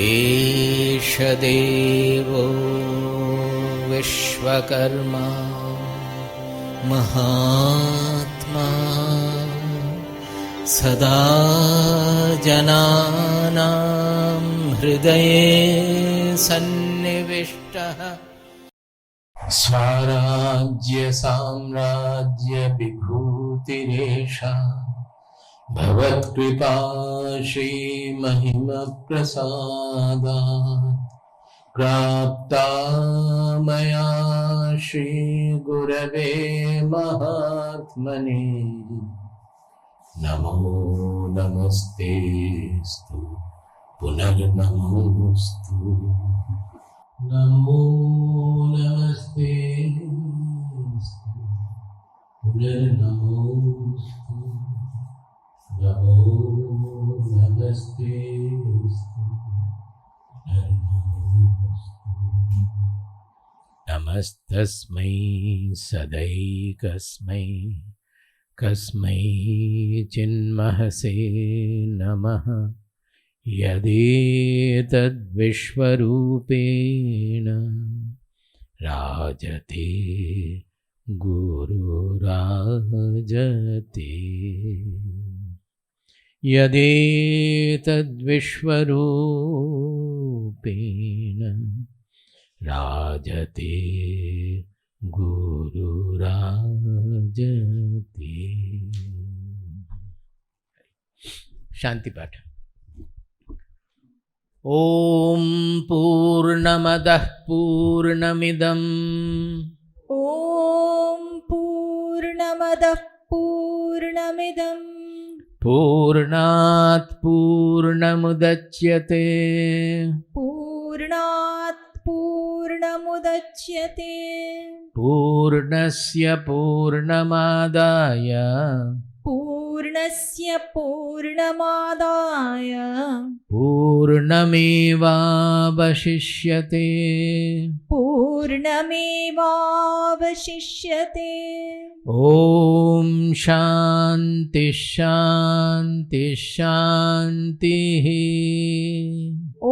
एष देवो विश्वकर्मा महात्मा सदा जनानां हृदये सन्निविष्टः स्वराज्य साम्राज्य विभूतिरेषा भवत्कृपा श्रीमहिमप्रसादात् प्राप्ता मया श्रीगुरवे महात्मने नमो नमस्तेस्तु पुनर्नमोस्तु नमो नमस्तेस्तु पुनर्नमोस्तु नमो नमस्तेस्तु नमस्तस्मै सदैकस्मै कस्मै चिन्महसे नमः यदेतद्विश्वरूपेण राजते गुरुराजते यदेतद्विश्वरूपेण राजते गुरुराजते। शांति पाठ। ओम पूर्णमदः पूर्णमिदम् ओम पूर्णमदः पूर्णमिदम् पूर्णात् पूर्णमुदच्यते पूर्णात् पूर्णमुदच्यते पूर्णस्य पूर्णमादाय पूर्णस्य पूर्णमादाय पूर्णमेवावशिष्यते पूर्णमेवावशिष्यते। ॐ शान्ति शान्ति शान्तिः। ॐ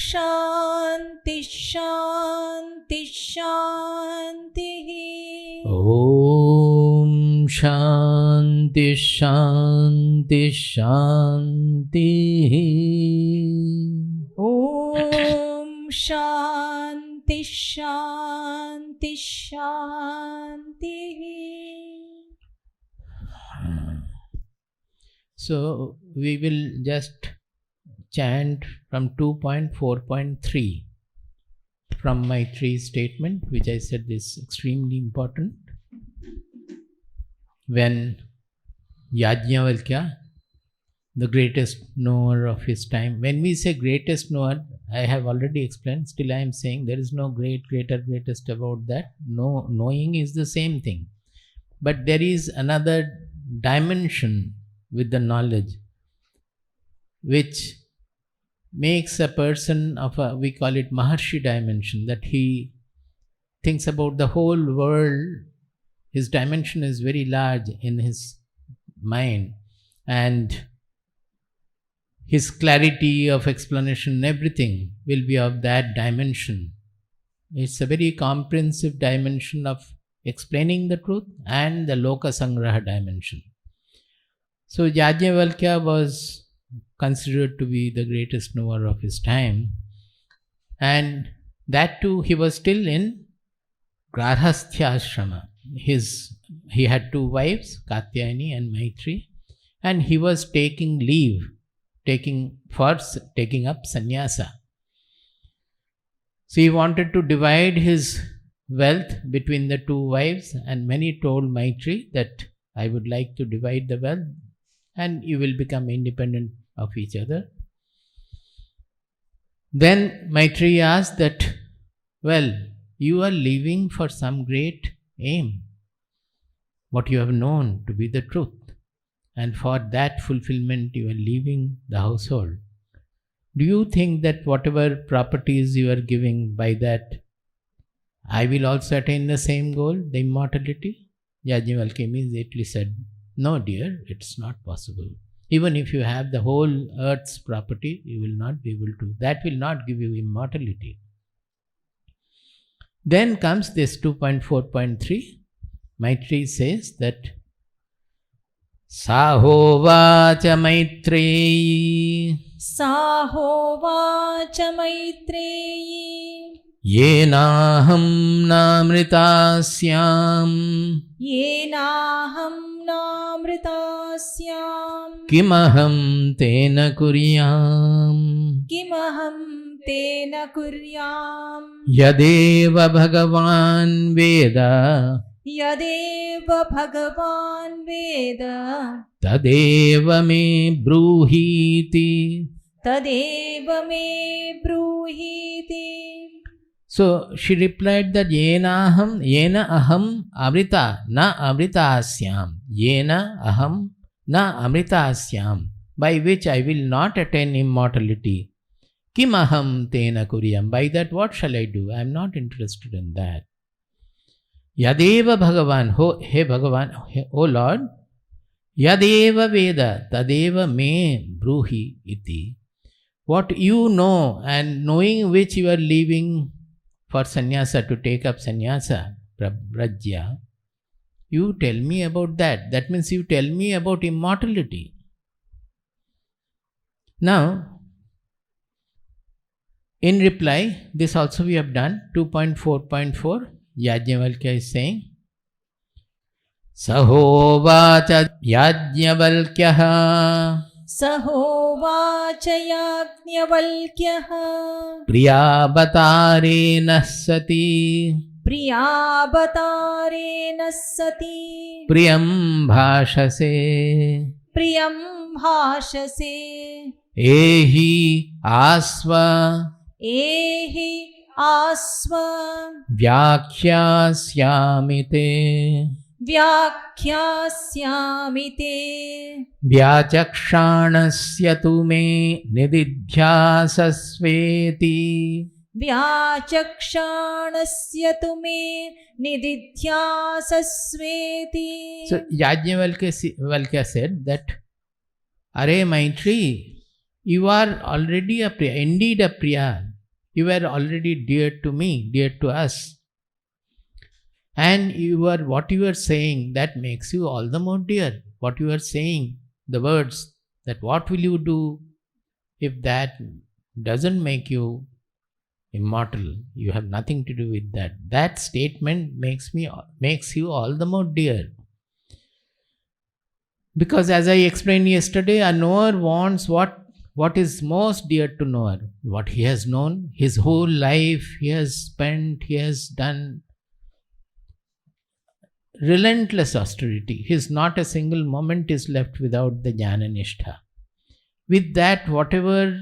शान्ति शान्ति शान्तिः। ॐ शान्ति शान्ति शान्तिः। ॐ शान्ति शान्ति शान्तिः। So we will just chant from 2.4.3 from Maitri's statement, which I said is extremely important. When Yajnavalkya, the greatest knower of his time, when we say greatest knower, I have already explained, still I am saying there is no greatest about that. No, knowing is the same thing. But there is another dimension with the knowledge, which makes a person of a, we call it Maharshi dimension, that he thinks about the whole world. His dimension is very large in his mind, and his clarity of explanation, everything will be of that dimension. It's a very comprehensive dimension of explaining the truth and the Loka Sangraha dimension. So Yajnavalkya was considered to be the greatest knower of his time, and that too he was still in Grarhasthya ashrama. He had two wives, Katyayani and Maitri, and he was taking leave, taking up sannyasa. So he wanted to divide his wealth between the two wives, and many told Maitri that I would like to divide the wealth and you will become independent of each other. Then Maitri asked that, well, you are leaving for some great aim, what you have known to be the truth, and for that fulfillment you are leaving the household. Do you think that whatever properties you are giving, by that I will also attain the same goal, the immortality? Yajnavalkya immediately said, no dear, it's not possible. Even if you have the whole earth's property, you will not be able to. That will not give you immortality. Then comes this 2.4.3. Maitreyi says that Sahovacha Maitreyi Sahovacha Maitreyi Yenaham namritasyam Yenaham namritasyam Kimaham tena kuryam Kimaham tena kuryam Yadeva Bhagavan Veda Yadeva Bhagavan Veda Tadeva me bruhiti. Tadeva me bruhiti. So she replied that yena aham amrita na amritasyam. Yena aham na amritasyam. By which I will not attain immortality. Kim aham tena kuryam. By that what shall I do? I am not interested in that. Yadeva Bhagavan, hey Bhagavan, O Lord, Yadeva Veda, Tadeva me bruhi iti. What you know and knowing which you are leaving for sannyasa, to take up sannyasa, prajya, you tell me about that. That means you tell me about immortality. Now, in reply, this also we have done, 2.4.4. Yajnavalkya is saying, Sahovacha Yajnavalkyaha Sahovacha Yajnavalkyaha Priyabatarena sati Priyabatarena sati Priyam bhashase Priyam bhashase Ehi asva Ehi asva Vyakhyāsyāmite Vyakhyāsyāmite Vyachakshanasya tu me nididhyāsasveti Vyachakshanasya tu me nididhyāsasveti. So Yajnavalkya said that, Are Maitreyi, you are already a Priya, indeed a Priya. You were already dear to me, dear to us. And what you are saying, that makes you all the more dear. What you are saying, the words, that what will you do if that doesn't make you immortal? You have nothing to do with that. That statement makes you all the more dear. Because as I explained yesterday, a knower wants what is most dear to knower, what he has known, his whole life he has spent, he has done relentless austerity. Not a single moment is left without the jnana nishtha. With that, whatever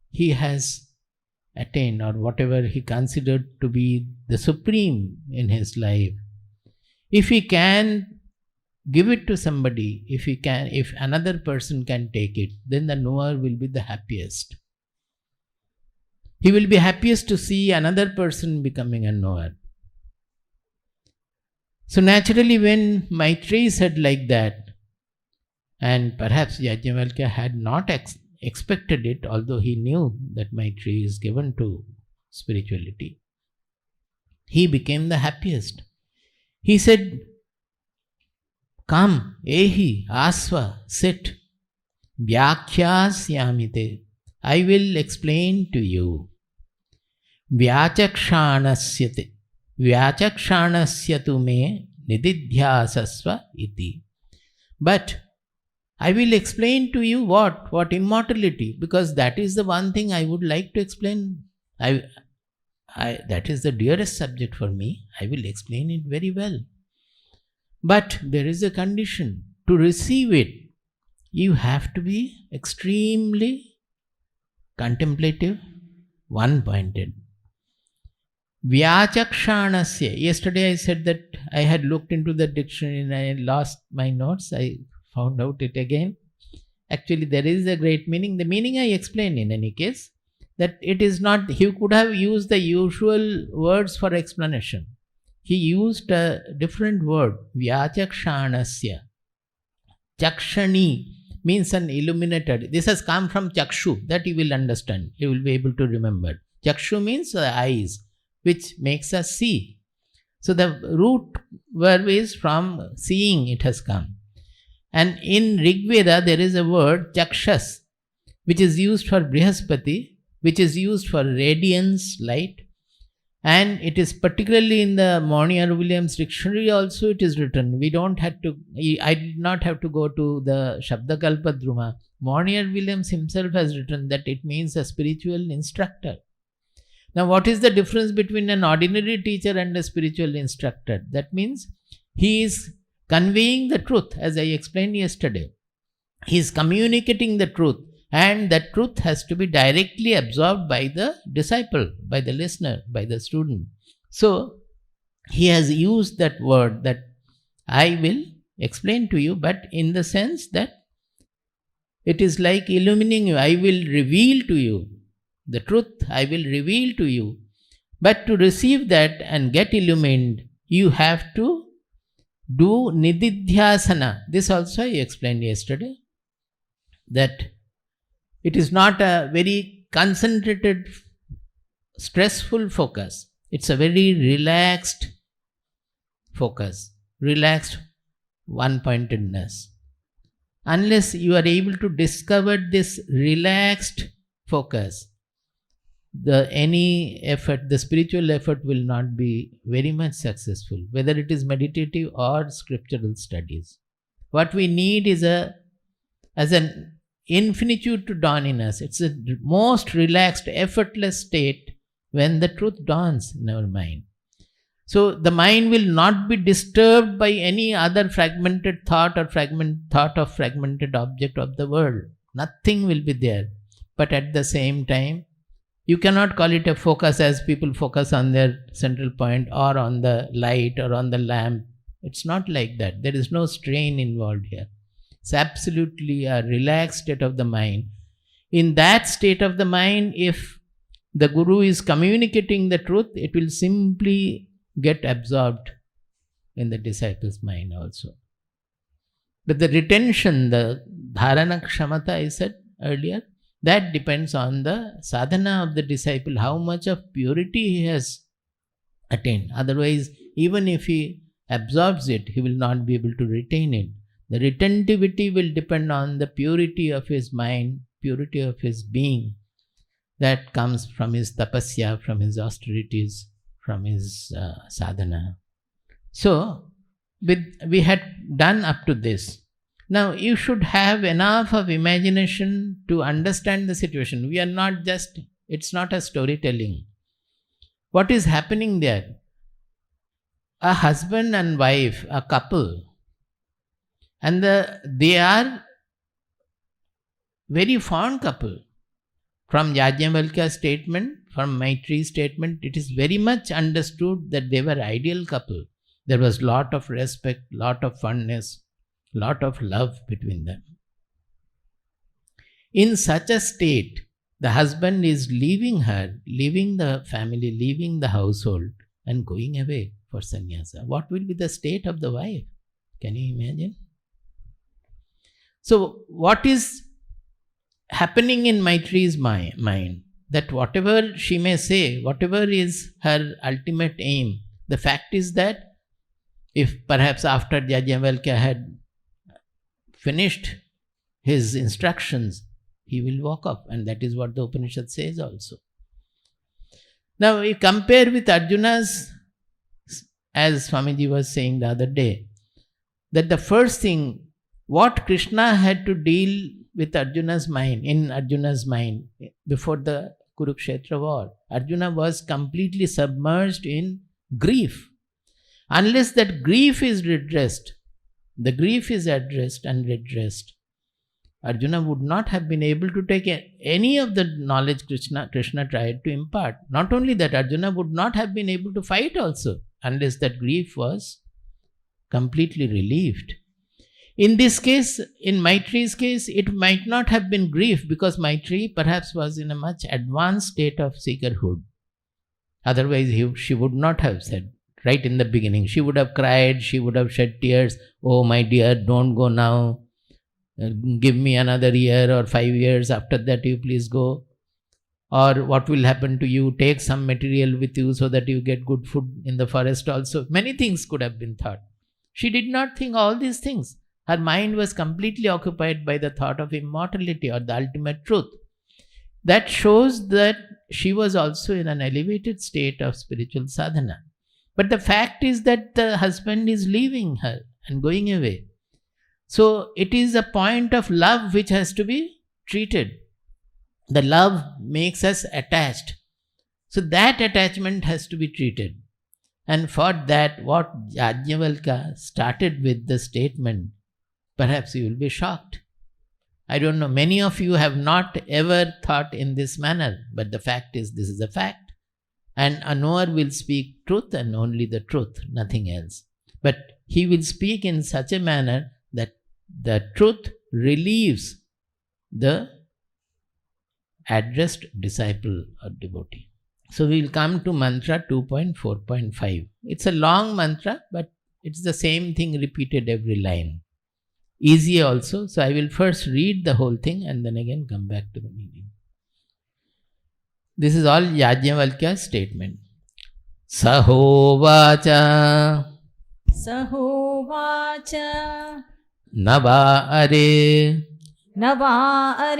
he has attained or whatever he considered to be the supreme in his life, if he can give it to somebody, if another person can take it, then the knower will be the happiest. He will be happiest to see another person becoming a knower. So naturally, when Maitreyi said like that, and perhaps Yajnavalkya had not expected it, although he knew that Maitreyi is given to spirituality, he became the happiest. He said, Come, ehi, asva, sit. Vyakhyāsyāmite. I will explain to you. Vyachakshanasya tu me nididhyāsasva iti. But I will explain to you what immortality, because that is the one thing I would like to explain. That is the dearest subject for me. I will explain it very well. But there is a condition. To receive it, you have to be extremely contemplative, one-pointed. Vyachakshanasya. Yesterday I said that I had looked into the dictionary and I lost my notes. I found out it again. Actually, there is a great meaning. The meaning I explained in any case, that it is not, he could have used the usual words for explanation. He used a different word, Vyachakshanasya. Chakshani means an illuminated. This has come from Chakshu, that you will understand. You will be able to remember. Chakshu means eyes, which makes us see. So the root verb is from seeing, it has come. And in Rig Veda, there is a word Chakshas, which is used for Brihaspati, which is used for radiance, light. And it is particularly in the Monier Williams dictionary also it is written. We don't have to, I did not have to go to the Shabdakalpadruma. Monier Williams himself has written that it means a spiritual instructor. Now what is the difference between an ordinary teacher and a spiritual instructor? That means he is conveying the truth, as I explained yesterday. He is communicating the truth. And that truth has to be directly absorbed by the disciple, by the listener, by the student. So, he has used that word that I will explain to you, but in the sense that it is like illumining you. I will reveal to you the truth, I will reveal to you. But to receive that and get illumined, you have to do nididhyasana. This also I explained yesterday, that it is not a very concentrated, stressful focus. It's a very relaxed focus, relaxed one-pointedness. Unless you are able to discover this relaxed focus, any effort, the spiritual effort will not be very much successful, whether it is meditative or scriptural studies. What we need is as an infinitude to dawn in us. It's the most relaxed, effortless state when the truth dawns in our mind. So the mind will not be disturbed by any other fragmented thought or thought of fragmented object of the world. Nothing will be there. But at the same time, you cannot call it a focus as people focus on their central point or on the light or on the lamp. It's not like that. There is no strain involved here. It's absolutely a relaxed state of the mind. In that state of the mind, if the Guru is communicating the truth, it will simply get absorbed in the disciple's mind also. But the retention, the dharana kshamata I said earlier, that depends on the sadhana of the disciple, how much of purity he has attained. Otherwise, even if he absorbs it, he will not be able to retain it. The retentivity will depend on the purity of his mind, purity of his being. That comes from his tapasya, from his austerities, from his sadhana. So, we had done up to this. Now, you should have enough of imagination to understand the situation. We are not just, it's not a storytelling. What is happening there? A husband and wife, a couple, and they are very fond couple. From Yajnavalkya's statement, from Maitri's statement, it is very much understood that they were ideal couple. There was lot of respect, lot of fondness, lot of love between them. In such a state, the husband is leaving her, leaving the family, leaving the household and going away for sannyasa. What will be the state of the wife? Can you imagine? So, what is happening in Maitri's mind? That whatever she may say, whatever is her ultimate aim, the fact is that if perhaps after Yajnavalkya had finished his instructions, he will walk off, and that is what the Upanishad says also. Now, we compare with Arjuna's, as Swamiji was saying the other day, that the first thing, what Krishna had to deal with Arjuna's mind, in Arjuna's mind, before the Kurukshetra war, Arjuna was completely submerged in grief. Unless that grief is redressed, the grief is addressed and redressed, Arjuna would not have been able to take any of the knowledge Krishna tried to impart. Not only that, Arjuna would not have been able to fight also, unless that grief was completely relieved. In this case, in Maitri's case, it might not have been grief, because Maitri perhaps was in a much advanced state of seekerhood. Otherwise, she would not have said, right in the beginning, she would have cried, she would have shed tears, "Oh my dear, don't go now. give me another year or 5 years, after that you please go. Or what will happen to you? Take some material with you so that you get good food in the forest also. Many things could have been thought. She did not think all these things. Her mind was completely occupied by the thought of immortality or the ultimate truth. That shows that she was also in an elevated state of spiritual sadhana. But the fact is that the husband is leaving her and going away. So it is a point of love which has to be treated. The love makes us attached. So that attachment has to be treated. And for that, what Yajnavalkya started with the statement, perhaps you will be shocked. I don't know, many of you have not ever thought in this manner, but the fact is, this is a fact. And a knower will speak truth and only the truth, nothing else. But he will speak in such a manner that the truth relieves the addressed disciple or devotee. So we will come to mantra 2.4.5. It's a long mantra, but it's the same thing repeated every line. Easy also. So I will first read the whole thing and then again come back to the meaning. This is all Yajnavalkya's statement. Sahovacha Sahovacha Nava are Nava are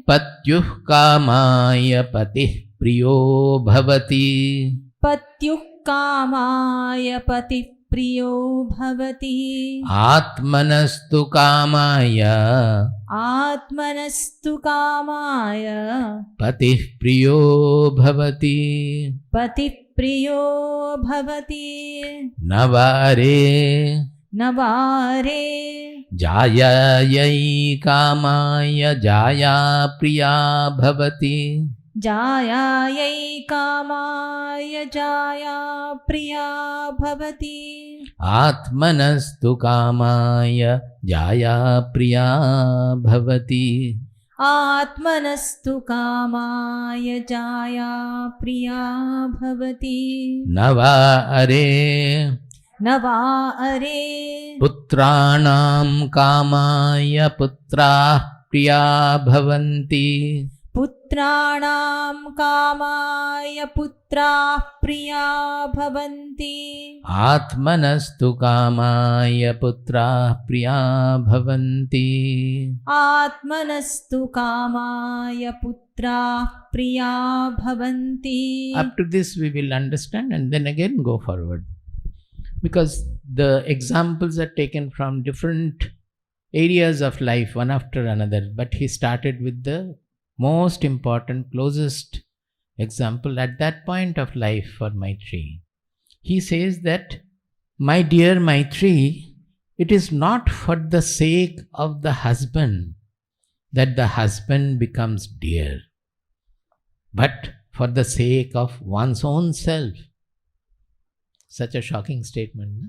Patyuh kamaya patih priyo bhavati Patyuh kamaya patih priyo bhavati Atmanastu kamaya Atmanastu kamaya patih priyo bhavati patih priyo bhavati Navare Navare Jayayai kamaya jaya priya bhavati Jayayai kamaya jaya priya bhavati Atmanastu kamaya jaya priya bhavati Atmanastu kamaya jaya priya bhavati Nava are Nava are Putranam kamaya putrah priya bhavanti Putranam kamaya putrah priya bhavanti Atmanastu kamaya putrah priya bhavanti Atmanastu kamaya putrah priya bhavanti. Up to this we will understand and then again go forward. Because the examples are taken from different areas of life, one after another. But he started with the most important, closest example at that point of life for Maitreyi. He says that, my dear Maitreyi, it is not for the sake of the husband that the husband becomes dear, but for the sake of one's own self. Such a shocking statement. No?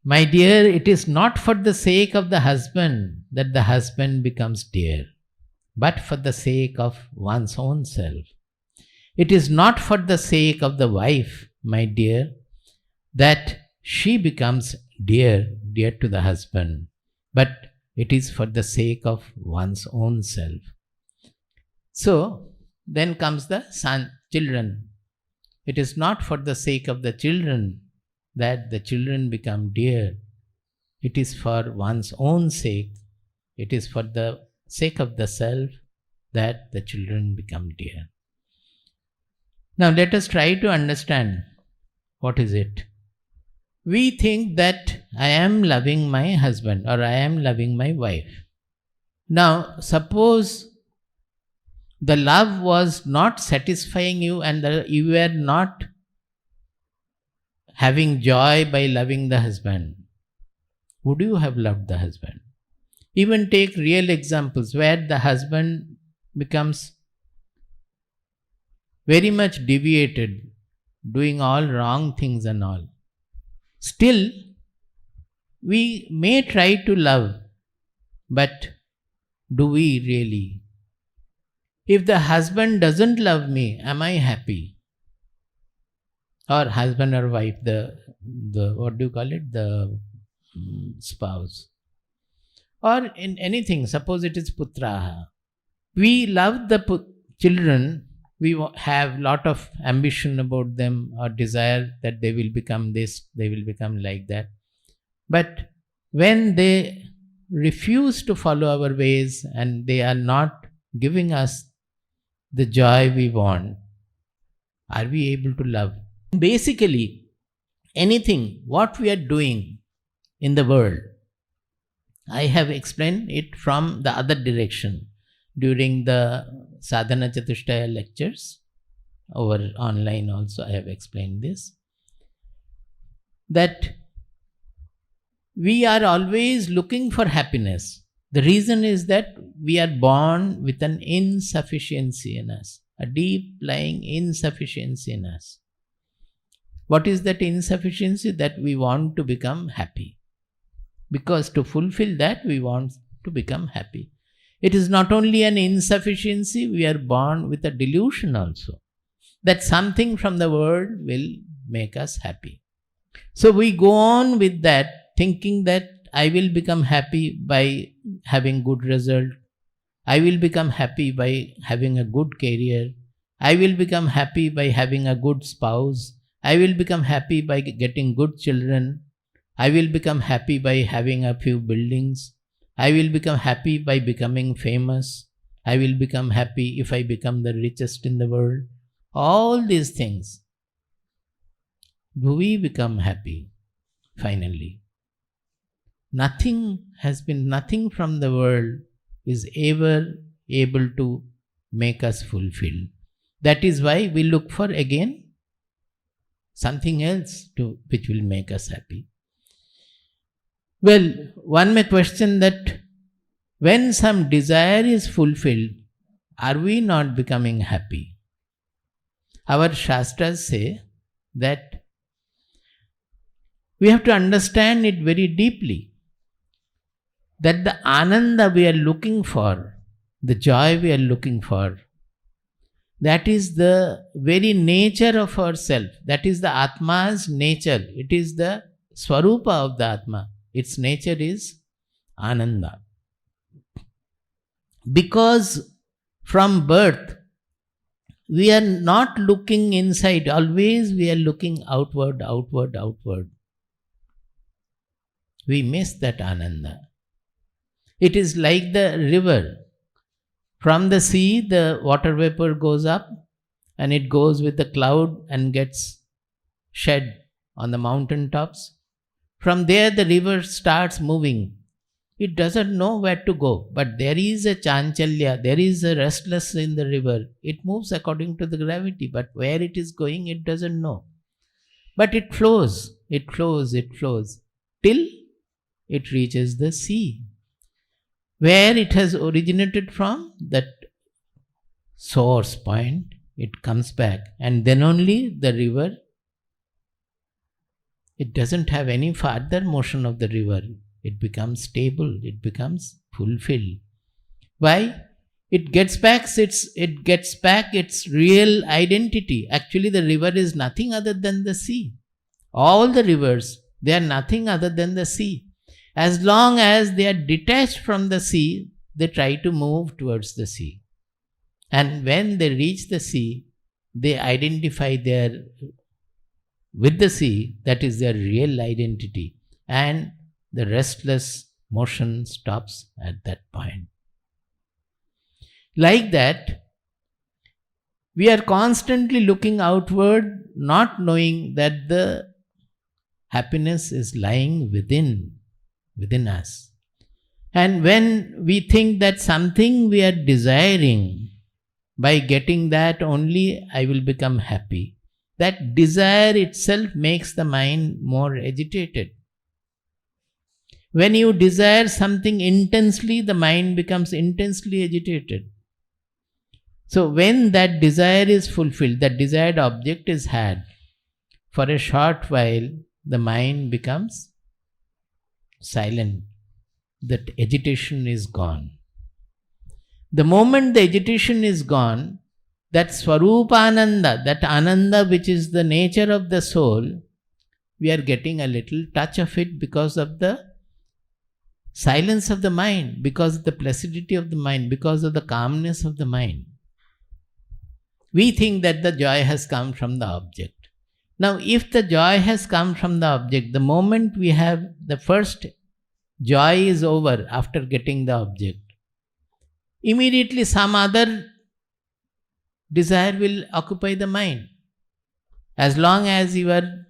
My dear, it is not for the sake of the husband that the husband becomes dear, but for the sake of one's own self. It is not for the sake of the wife, my dear, that she becomes dear to the husband, but it is for the sake of one's own self. So, then comes the children. It is not for the sake of the children that the children become dear. It is for one's own sake. It is for the sake of the self that the children become dear. Now let us try to understand what is it. We think that I am loving my husband or I am loving my wife. Now suppose the love was not satisfying you and you were not having joy by loving the husband. Would you have loved the husband? Even take real examples where the husband becomes very much deviated, doing all wrong things and all. Still, we may try to love, but do we really? If the husband doesn't love me, am I happy? Or husband or wife, the what do you call it? The spouse. or in anything, suppose it is putraha. We love the children, we have lot of ambition about them or desire that they will become this, they will become like that. But when they refuse to follow our ways and they are not giving us the joy we want, are we able to love? Basically, anything, what we are doing in the world, I have explained it from the other direction during the Sadhana Chatushtaya lectures. Over online also I have explained this. That we are always looking for happiness. The reason is that we are born with an insufficiency in us, a deep lying insufficiency in us. What is that insufficiency? That we want to become happy. Because to fulfill that, we want to become happy. It is not only an insufficiency, we are born with a delusion also, that something from the world will make us happy. So we go on with that, thinking that I will become happy by having good result. I will become happy by having a good career. I will become happy by having a good spouse. I will become happy by getting good children. I will become happy by having a few buildings. I will become happy by becoming famous. I will become happy if I become the richest in the world. All these things. Do we become happy finally? Nothing from the world is ever able to make us fulfilled. That is why we look for again something else which will make us happy. Well, one may question that when some desire is fulfilled, are we not becoming happy? Our Shastras say that we have to understand it very deeply, that the ananda we are looking for, the joy we are looking for, that is the very nature of ourself. That is the Atma's nature. It is the Swarupa of the Atma. Its nature is Ananda. Because from birth, we are not looking inside. Always we are looking outward, outward, outward. We miss that Ananda. It is like the river. From the sea, the water vapor goes up and it goes with the cloud and gets shed on the mountain tops. From there, the river starts moving. It doesn't know where to go, but there is a chanchalya, there is a restlessness in the river. It moves according to the gravity, but where it is going, it doesn't know. But it flows, it flows, it flows, till it reaches the sea, where it has originated from, that source point. It comes back, and then only the river, it doesn't have any further motion of the river. It becomes stable, it becomes fulfilled. Why? It gets back its real identity. Actually, the river is nothing other than the sea. All the rivers, they are nothing other than the sea. As long as they are detached from the sea, they try to move towards the sea. And when they reach the sea, they identify with the sea, that is their real identity. And the restless motion stops at that point. Like that, we are constantly looking outward, not knowing that the happiness is lying within us. And when we think that something we are desiring, by getting that only I will become happy, that desire itself makes the mind more agitated. When you desire something intensely, the mind becomes intensely agitated. So when that desire is fulfilled, that desired object is had, for a short while, the mind becomes silent. That agitation is gone. The moment the agitation is gone, that Swarupananda, that Ananda which is the nature of the soul, we are getting a little touch of it because of the silence of the mind, because of the placidity of the mind, because of the calmness of the mind. We think that the joy has come from the object. Now, if the joy has come from the object, the moment we have the first joy is over after getting the object, immediately some other desire will occupy the mind. As long as you are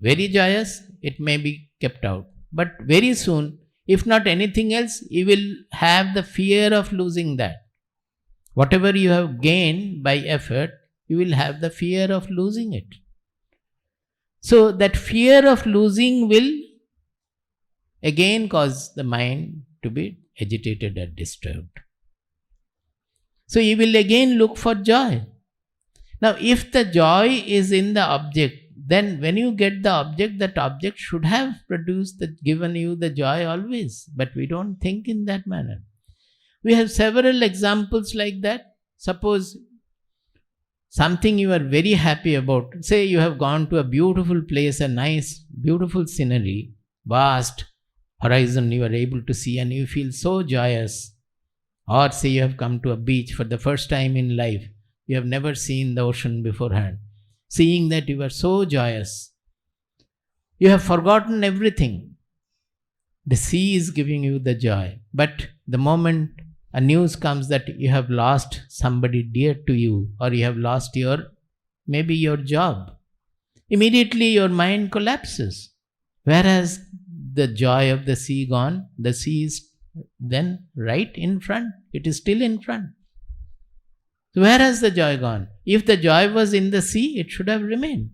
very joyous, it may be kept out. But very soon, if not anything else, you will have the fear of losing that. Whatever you have gained by effort, you will have the fear of losing it. So that fear of losing will again cause the mind to be agitated or disturbed. So you will again look for joy. Now, if the joy is in the object, then when you get the object, that object should have given you the joy always. But we don't think in that manner. We have several examples like that. Suppose something you are very happy about. Say you have gone to a beautiful place, a nice, beautiful scenery, vast horizon you are able to see and you feel so joyous. Or say you have come to a beach for the first time in life. You have never seen the ocean beforehand. Seeing that, you are so joyous. You have forgotten everything. The sea is giving you the joy. But the moment a news comes that you have lost somebody dear to you, or you have lost maybe your job, immediately your mind collapses. Whereas the joy of the sea gone, the sea is then right in front. It is still in front. So where has the joy gone? If the joy was in the sea, it should have remained.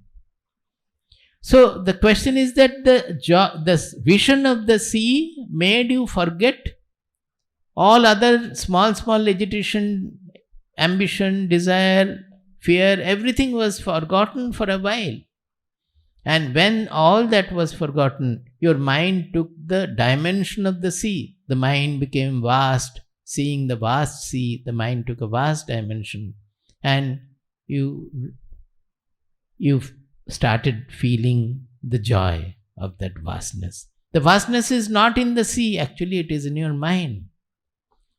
So the question is that the vision of the sea made you forget all other small agitation, ambition, desire, fear, everything was forgotten for a while. And when all that was forgotten, your mind took the dimension of the sea. The mind became vast. Seeing the vast sea, the mind took a vast dimension. And you started feeling the joy of that vastness. The vastness is not in the sea, actually it is in your mind.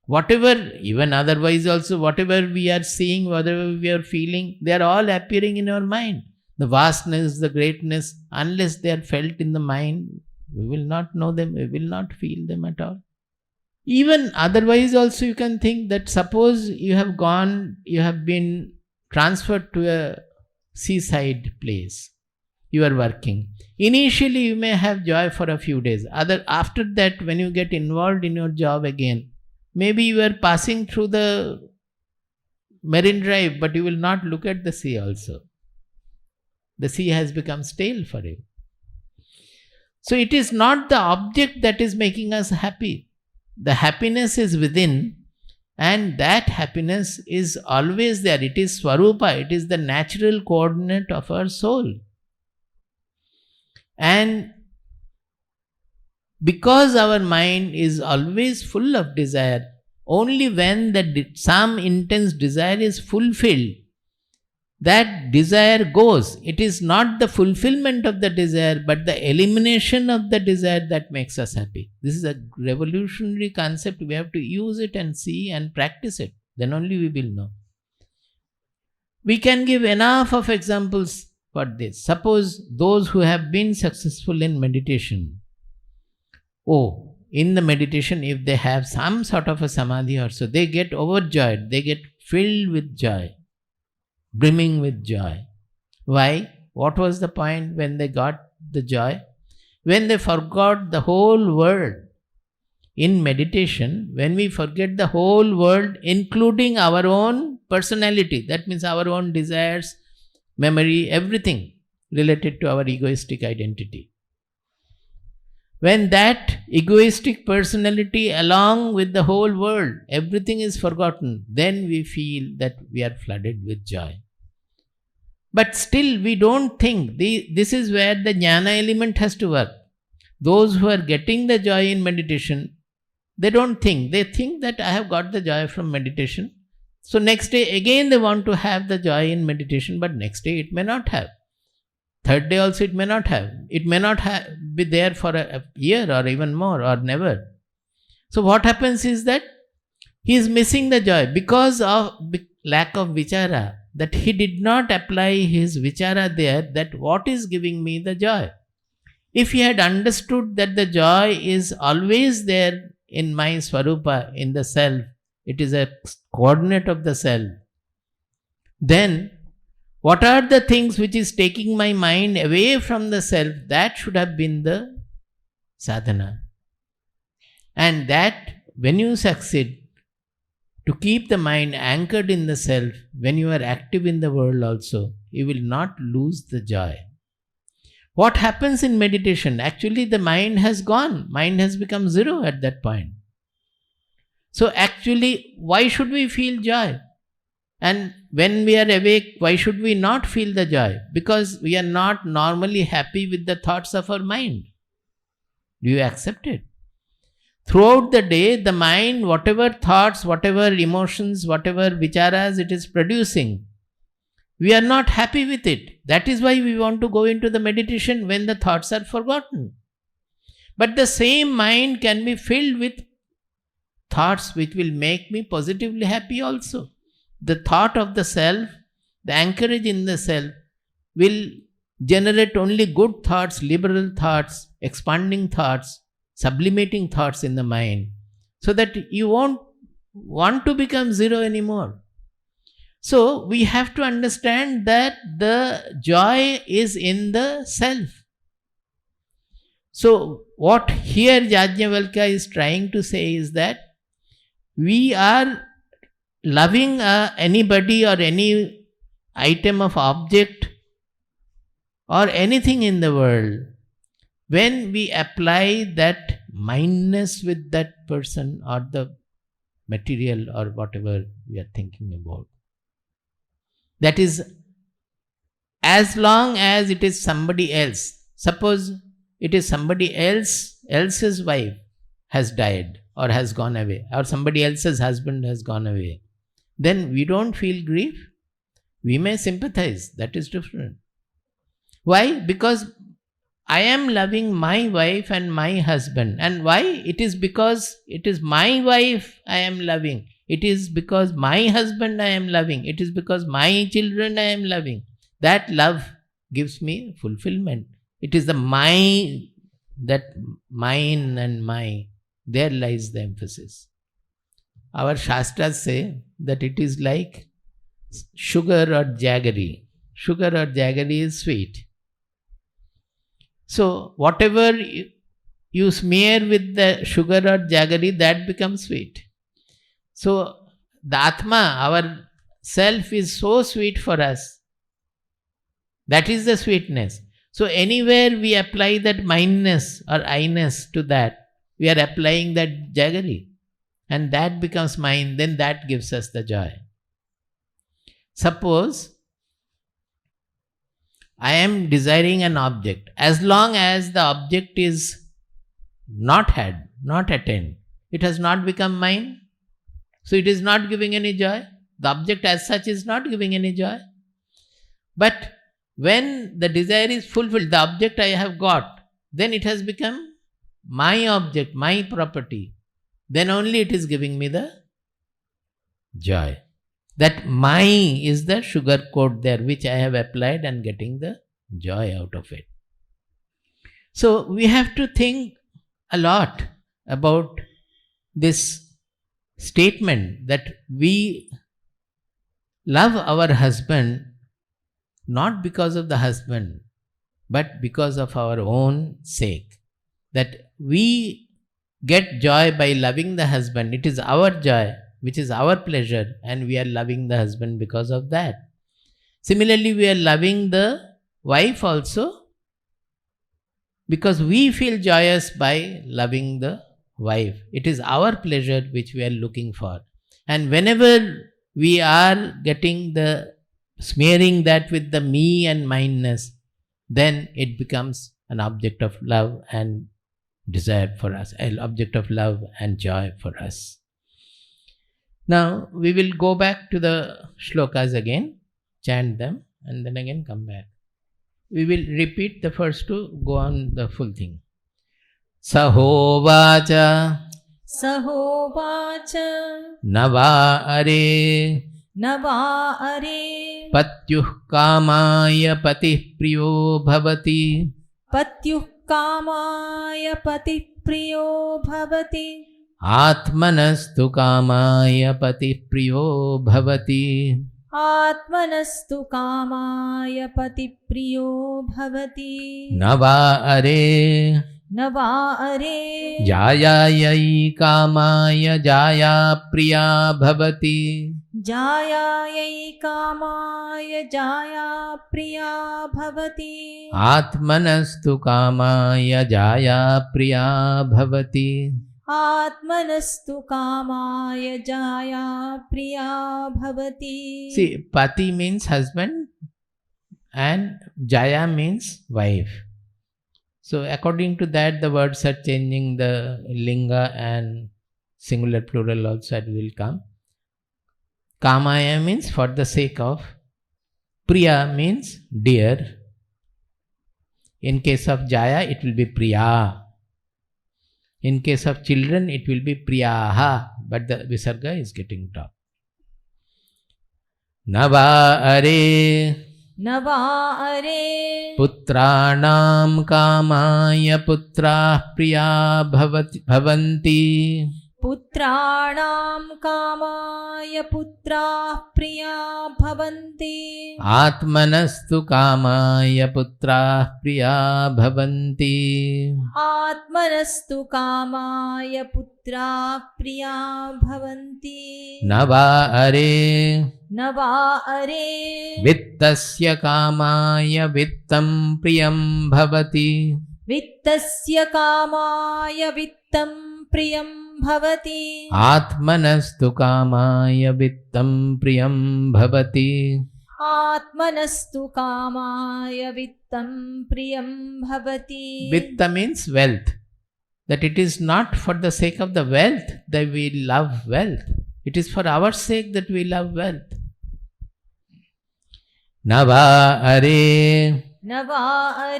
Whatever, even otherwise also, whatever we are seeing, whatever we are feeling, they are all appearing in our mind. The vastness, the greatness, unless they are felt in the mind, we will not know them, we will not feel them at all. Even otherwise also you can think that suppose you have been transferred to a seaside place. You are working. Initially you may have joy for a few days. After that, when you get involved in your job again, maybe you are passing through the Marine Drive, but you will not look at the sea also. The sea has become stale for you. So it is not the object that is making us happy. The happiness is within, and that happiness is always there. It is Swarupa, it is the natural coordinate of our soul. And because our mind is always full of desire, only when some intense desire is fulfilled, that desire goes. It is not the fulfillment of the desire, but the elimination of the desire that makes us happy. This is a revolutionary concept. We have to use it and see and practice it. Then only we will know. We can give enough of examples for this. Suppose those who have been successful in meditation, in the meditation, if they have some sort of a samadhi or so, they get overjoyed, they get filled with joy, brimming with joy. Why? What was the point when they got the joy? When they forgot the whole world. In meditation, when we forget the whole world, including our own personality, that means our own desires, memory, everything related to our egoistic identity. When that egoistic personality along with the whole world, everything is forgotten, then we feel that we are flooded with joy. But still we don't think. This is where the jnana element has to work. Those who are getting the joy in meditation, they don't think. They think that I have got the joy from meditation. So next day again they want to have the joy in meditation, but next day it may not have. Third day also it may not have. It may not be there for a year or even more or never. So what happens is that he is missing the joy because of lack of vichara, that he did not apply his vichara there, that what is giving me the joy. If he had understood that the joy is always there in my Swarupa, in the self, it is a coordinate of the self, then what are the things which is taking my mind away from the self? That should have been the sadhana. And that when you succeed to keep the mind anchored in the self, when you are active in the world also, you will not lose the joy. What happens in meditation? Actually, the mind has gone. Mind has become zero at that point. So actually, why should we feel joy? And when we are awake, why should we not feel the joy? Because we are not normally happy with the thoughts of our mind. Do you accept it? Throughout the day, the mind, whatever thoughts, whatever emotions, whatever vicharas it is producing, we are not happy with it. That is why we want to go into the meditation when the thoughts are forgotten. But the same mind can be filled with thoughts which will make me positively happy also. The thought of the self, the anchorage in the self, will generate only good thoughts, liberal thoughts, expanding thoughts, sublimating thoughts in the mind, so that you won't want to become zero anymore. So we have to understand that the joy is in the self. So what here Yajnavalkya is trying to say is that we are loving anybody or any item of object or anything in the world when we apply that mindness with that person or the material or whatever we are thinking about. That is, as long as it is somebody else. Suppose it is somebody else's wife has died or has gone away, or somebody else's husband has gone away. Then we don't feel grief. We may sympathize. That is different. Why? Because I am loving my wife and my husband. And why? It is because it is my wife I am loving. It is because my husband I am loving. It is because my children I am loving. That love gives me fulfillment. It is the my, that mine and my. There lies the emphasis. Our Shastras say that it is like sugar or jaggery. Sugar or jaggery is sweet. So whatever you smear with the sugar or jaggery, that becomes sweet. So the Atma, our self, is so sweet for us. That is the sweetness. So anywhere we apply that mindness or I-ness to that, we are applying that jaggery. And that becomes mine, then that gives us the joy. Suppose I am desiring an object. As long as the object is not had, not attained, it has not become mine. So it is not giving any joy. The object as such is not giving any joy. But when the desire is fulfilled, the object I have got, then it has become my object, my property. Then only it is giving me the joy. That my is the sugar coat there which I have applied and getting the joy out of it. So we have to think a lot about this statement that we love our husband not because of the husband, but because of our own sake. That we get joy by loving the husband. It is our joy, which is our pleasure, and we are loving the husband because of that. Similarly, we are loving the wife also because we feel joyous by loving the wife. It is our pleasure which we are looking for. And whenever we are getting the smearing that with the me and mineness, then it becomes an object of love and desire for us, an object of love and joy for us. Now we will go back to the shlokas again, chant them, and then again come back. We will repeat the first two, go on the full thing. Sahovacha Sahovacha Nava are Nava are Patyuh kamaya patih priyo bhavati Patyuh kamaya patih priyo bhavati Atmanastu kamaya patih priyo bhavati Atmanastu kamaya patih priyo bhavati Nava are Nava are Jayayai kamaya jaya priya bhavati Jayayai kamaya jaya priya bhavati Atmanastu kamaya jaya priya bhavati Atmanastu kamaya jaya priya bhavati. See, pati means husband and jaya means wife. So according to that, the words are changing, the linga and singular plural also will come. Kamaya means for the sake of. Priya means dear. In case of jaya, it will be priya. In case of children, it will be priyaha, but the visarga is getting dropped. Nava are Nava are Putranam kamaya putrah priya bhavanti Putranam kamaya putra priya bhavanti Atmanastu kamaya putrah priya bhavanti Atmanastu kamaya putra priya bhavanti Nava are Nava are Vittasya kamaya vittam priyam bhavati Vittasya kamaya vittam priyam bhavati Atmanastu kamaya vittam priyam bhavati Atmanastu kamaya vittam priyam bhavati Vitta means wealth. That it is not for the sake of the wealth that we love wealth. It is for our sake that we love wealth. Nava are Nava are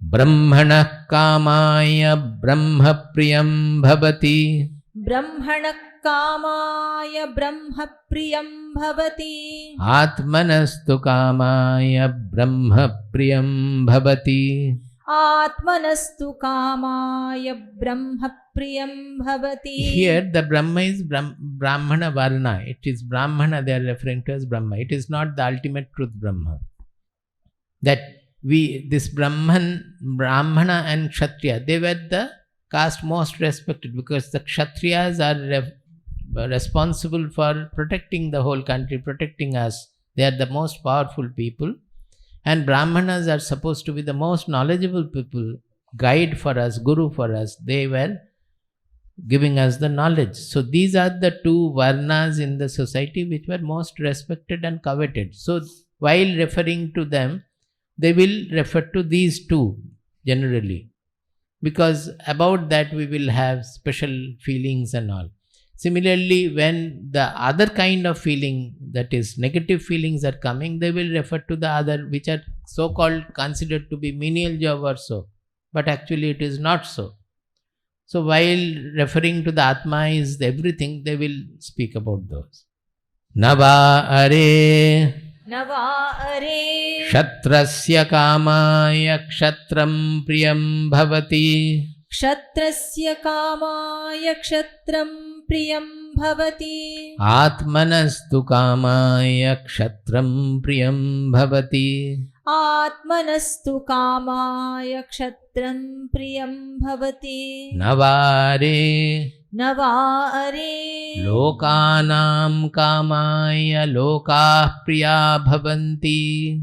Brahmana kamaya brahma priyam bhavati Brahmana kamaya brahma priyam bhavati Atmanastu kamaya brahma priyam bhavati Atmanastu kamaya brahma priyam bhavati. Here the Brahma is Brahmana Varna. It is Brahmana they are referring to as Brahma. It is not the ultimate truth Brahma. That this Brahmana and Kshatriya, they were the caste most respected because the Kshatriyas are responsible for protecting the whole country, protecting us. They are the most powerful people. And Brahmanas are supposed to be the most knowledgeable people, guide for us, guru for us. They were giving us the knowledge. So these are the two varnas in the society which were most respected and coveted. So while referring to them, they will refer to these two generally. Because about that we will have special feelings and all. Similarly, when the other kind of feeling, that is negative feelings are coming, they will refer to the other which are so-called considered to be menial job or so. But actually it is not so. So while referring to the Atma is everything, they will speak about those. Nava are Nava are Kshatrasya kamaya kshatram priyam bhavati Kshatrasya kamaya kshatram priyam bhavati Atmanastu kamaya kshatram priyam bhavati Atmanastu kamaya kshatram priyam bhavati Navare Nava are Lokanam kamaya lokah priya bhavanti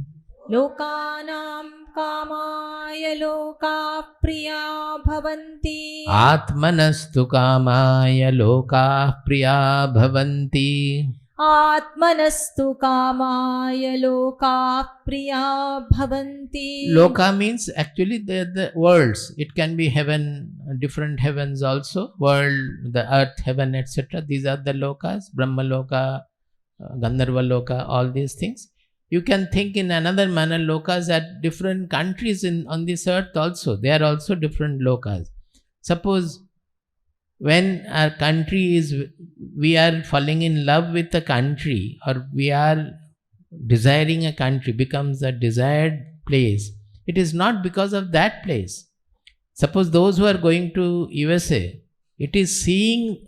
Lokanam kamaya loka priya bhavanti Atmanastu kamaya lokah priya bhavanti Atmanastu kamaya loka priya bhavanti. Loka means actually the worlds. It can be heaven, different heavens also, world, the earth, heaven, etc. These are the lokas, Brahma Loka, Gandharva Loka, all these things. You can think in another manner, lokas are different countries on this earth also. They are also different lokas. Suppose when our country is, we are falling in love with a country, or we are desiring a country, becomes a desired place, it is not because of that place. Suppose those who are going to USA, it is seeing,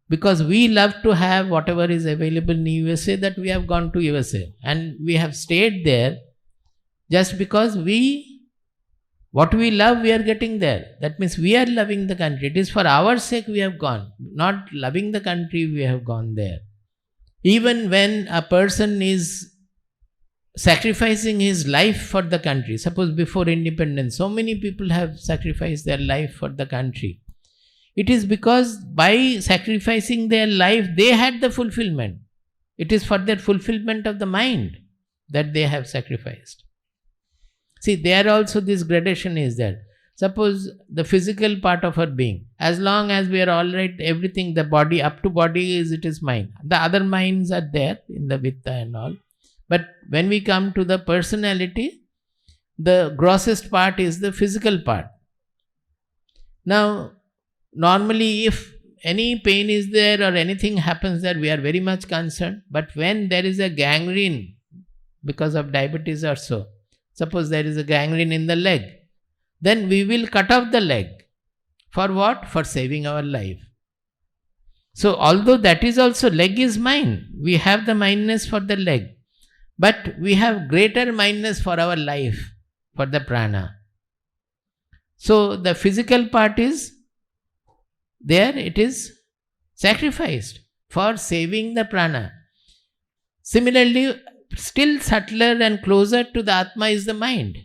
because we love to have whatever is available in USA, that we have gone to USA and we have stayed there just because what we love we are getting there. That means we are loving the country. It is for our sake we have gone, not loving the country we have gone there. Even when a person is sacrificing his life for the country, suppose before independence, so many people have sacrificed their life for the country. It is because by sacrificing their life, they had the fulfillment. It is for their fulfillment of the mind that they have sacrificed. See, there also this gradation is there. Suppose the physical part of our being, as long as we are all right, everything, the body, up to body it is mind. The other minds are there in the Vitta and all. But when we come to the personality, the grossest part is the physical part. Now, normally if any pain is there or anything happens there, we are very much concerned. But when there is a gangrene because of diabetes or so, suppose there is a gangrene in the leg, then we will cut off the leg. For what? For saving our life. So although that is also, leg is mine, we have the mindness for the leg, but we have greater mindness for our life, for the prana. So the physical part is there, it is sacrificed for saving the prana. Similarly, still subtler and closer to the Atma is the mind.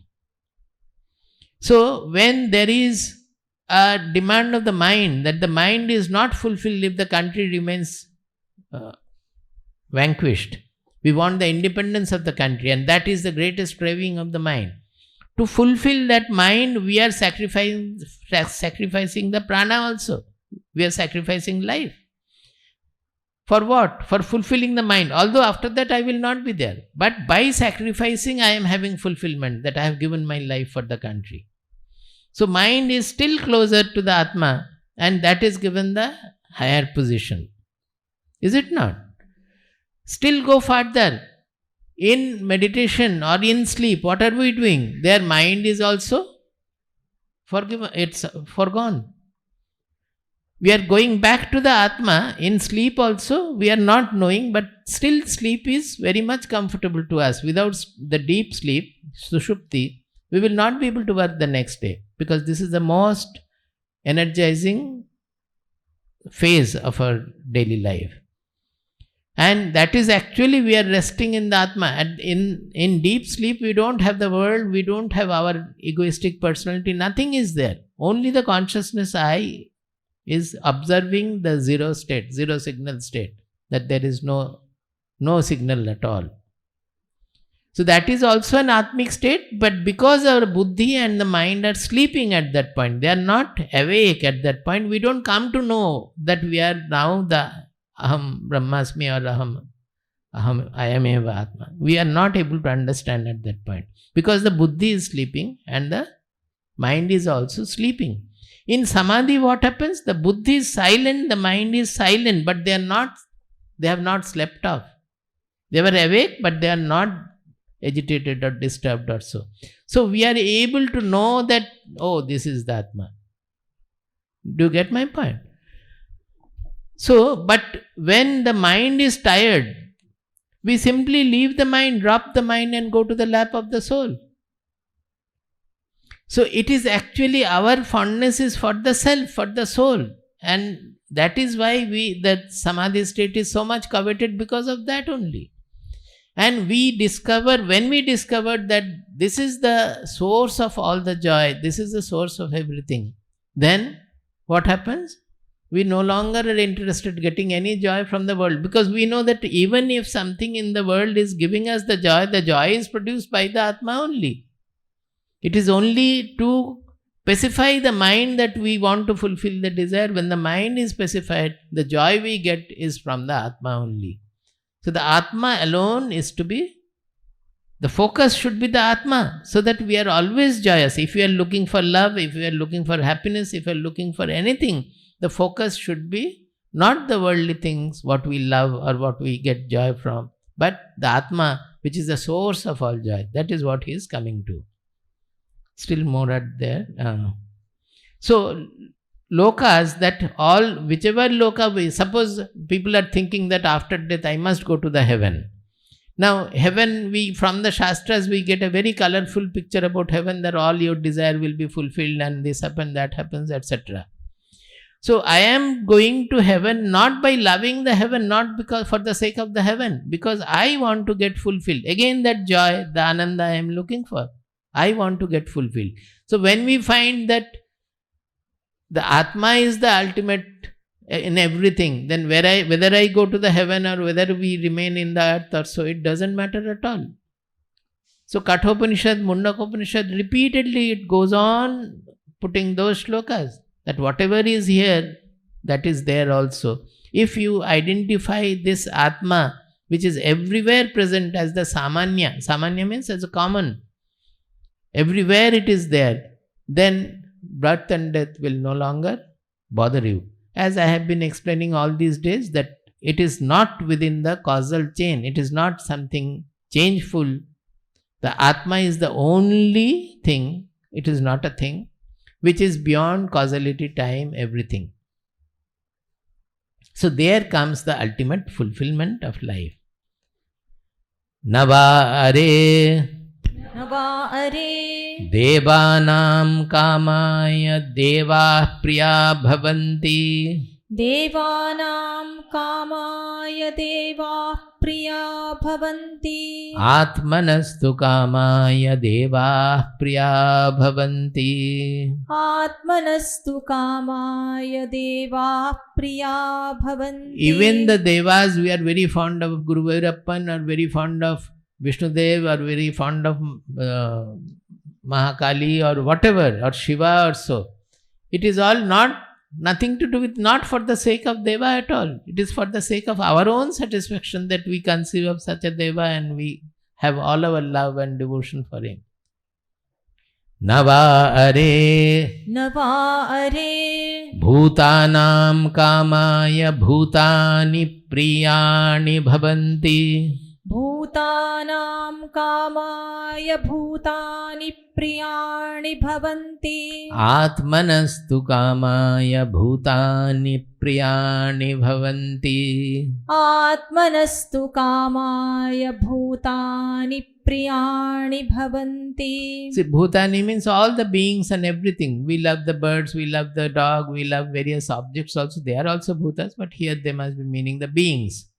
So when there is a demand of the mind that the mind is not fulfilled if the country remains vanquished, we want the independence of the country, and that is the greatest craving of the mind. To fulfill that mind, we are sacrificing the prana also. We are sacrificing life. For what? For fulfilling the mind. Although after that I will not be there. But by sacrificing, I am having fulfillment, that I have given my life for the country. So mind is still closer to the Atma, and that is given the higher position. Is it not? Still go further. In meditation or in sleep, what are we doing? Their mind is also forgiven. It's forgone. We are going back to the Atma. In sleep also, we are not knowing, but still sleep is very much comfortable to us. Without the deep sleep, Sushupti, we will not be able to work the next day, because this is the most energizing phase of our daily life. And that is actually, we are resting in the Atma. And in deep sleep, we don't have the world, we don't have our egoistic personality, nothing is there. Only the consciousness I is observing the zero state, zero signal state, that there is no signal at all. So that is also an Atmic state, but because our buddhi and the mind are sleeping at that point, they are not awake at that point, we don't come to know that we are now the Aham Brahmasmi or Aham I am Eva Atma. We are not able to understand at that point, because the buddhi is sleeping and the mind is also sleeping. In Samadhi, what happens? The buddhi is silent, the mind is silent, but they have not slept off. They were awake, but they are not agitated or disturbed or so. So we are able to know that, oh, this is the Atma. Do you get my point? So, but when the mind is tired, we simply leave the mind, drop the mind and go to the lap of the soul. So it is actually our fondness is for the self, for the soul. And that is why that Samadhi state is so much coveted, because of that only. And when we discovered that this is the source of all the joy, this is the source of everything, then what happens? We no longer are interested in getting any joy from the world, because we know that even if something in the world is giving us the joy is produced by the Atma only. It is only to specify the mind that we want to fulfill the desire. When the mind is specified, the joy we get is from the Atma only. So the Atma alone is to be The focus should be the Atma, so that we are always joyous. If we are looking for love, if we are looking for happiness, if we are looking for anything, the focus should be not the worldly things, what we love or what we get joy from, but the Atma, which is the source of all joy. That is what he is coming to. Still more at there. So, lokas, that all, whichever loka we, suppose people are thinking that after death I must go to the heaven. Now, heaven, we from the Shastras we get a very colorful picture about heaven, that all your desire will be fulfilled and this happens, that happens, etc. So, I am going to heaven not by loving the heaven, not because for the sake of the heaven, because I want to get fulfilled. Again, that joy, the Ananda I am looking for, I want to get fulfilled. So, when we find that the Atma is the ultimate in everything, then whether I go to the heaven or whether we remain in the earth or so, it doesn't matter at all. So Kathopanishad, Mundakopanishad, repeatedly it goes on putting those shlokas, that whatever is here, that is there also. If you identify this Atma, which is everywhere present as the Samanya, Samanya means as a common, everywhere it is there, then birth and death will no longer bother you. As I have been explaining all these days, that it is not within the causal chain, it is not something changeful. The Atma is the only thing, it is not a thing, which is beyond causality, time, everything. So there comes the ultimate fulfillment of life. Nava are Devanam kamaya deva priya bhavanti. Devanam kamaya deva priya bhavanti. Atmanastu kamaya deva priya bhavanti. Atmanastu kamaya deva priya bhavanti. Even the devas, we are very fond of Guru Vairappan, or very fond of Vishnudev, or very fond of Mahakali or whatever, or Shiva or so. It is all nothing to do with, not for the sake of Deva at all. It is for the sake of our own satisfaction that we conceive of such a Deva and we have all our love and devotion for him. Nava are Bhutanam kamaya bhutani priyani bhavanti. Bhutanam kamaya bhutani priyani bhavanti. Atmanastu kamaya bhutani priyani bhavanti. Atmanastu kamaya bhutani priyani bhavanti. See, bhutani means all the beings and everything. We love the birds, we love the dog, we love various objects also. They are also bhutas, but here they must be meaning the beings.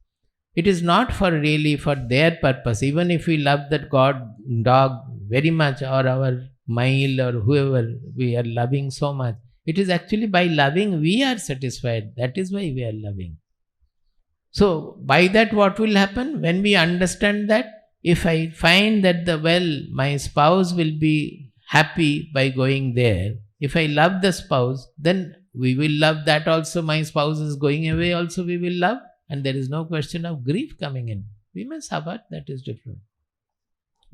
It is not for really for their purpose. Even if we love that dog very much, or our male or whoever we are loving so much, it is actually by loving we are satisfied. That is why we are loving. So by that what will happen? When we understand that, if I find that my spouse will be happy by going there, if I love the spouse, then we will love that also. My spouse is going away also, we will love. And there is no question of grief coming in. We may suffer, that is different.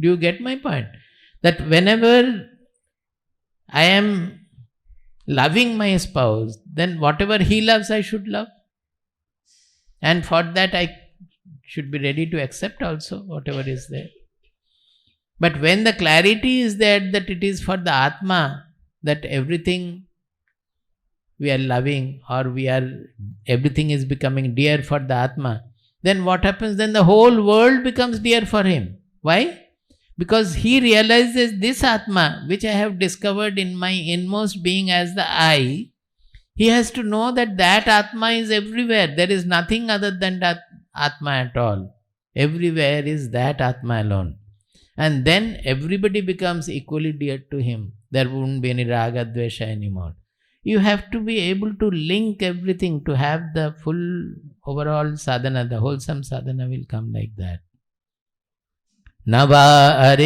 Do you get my point? That whenever I am loving my spouse, then whatever he loves, I should love. And for that, I should be ready to accept also whatever is there. But when the clarity is there that it is for the Atma, that everything we are loving, or everything is becoming dear for the Atma, then what happens? Then the whole world becomes dear for him. Why? Because he realizes this Atma, which I have discovered in my inmost being as the I, he has to know that that Atma is everywhere. There is nothing other than that Atma at all. Everywhere is that Atma alone. And then everybody becomes equally dear to him. There won't be any raga dvesha anymore. You have to be able to link everything to have the full overall sadhana, the wholesome sadhana will come like that. Nava are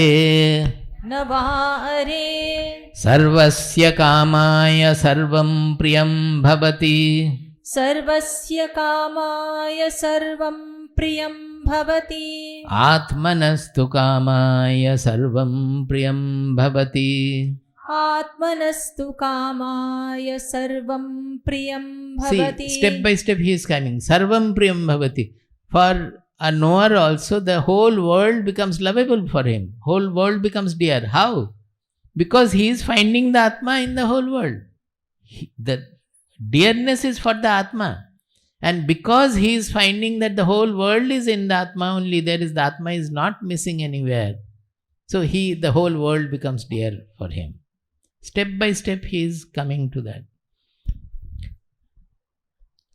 Sarvasya kamaya sarvam priyam bhavati. Sarvasya kamaya sarvam priyam bhavati. Atmanastu kamaya sarvam priyam bhavati. Atmanastu kamaya sarvam priyam See, bhavati. step by step he is coming. Sarvam priyam bhavati. For a knower also, the whole world becomes lovable for him. Whole world becomes dear. How? Because he is finding the Atma in the whole world. The dearness is for the Atma. And because he is finding that the whole world is in the Atma only, the Atma is not missing anywhere. So the whole world becomes dear for him. Step by step he is coming to that.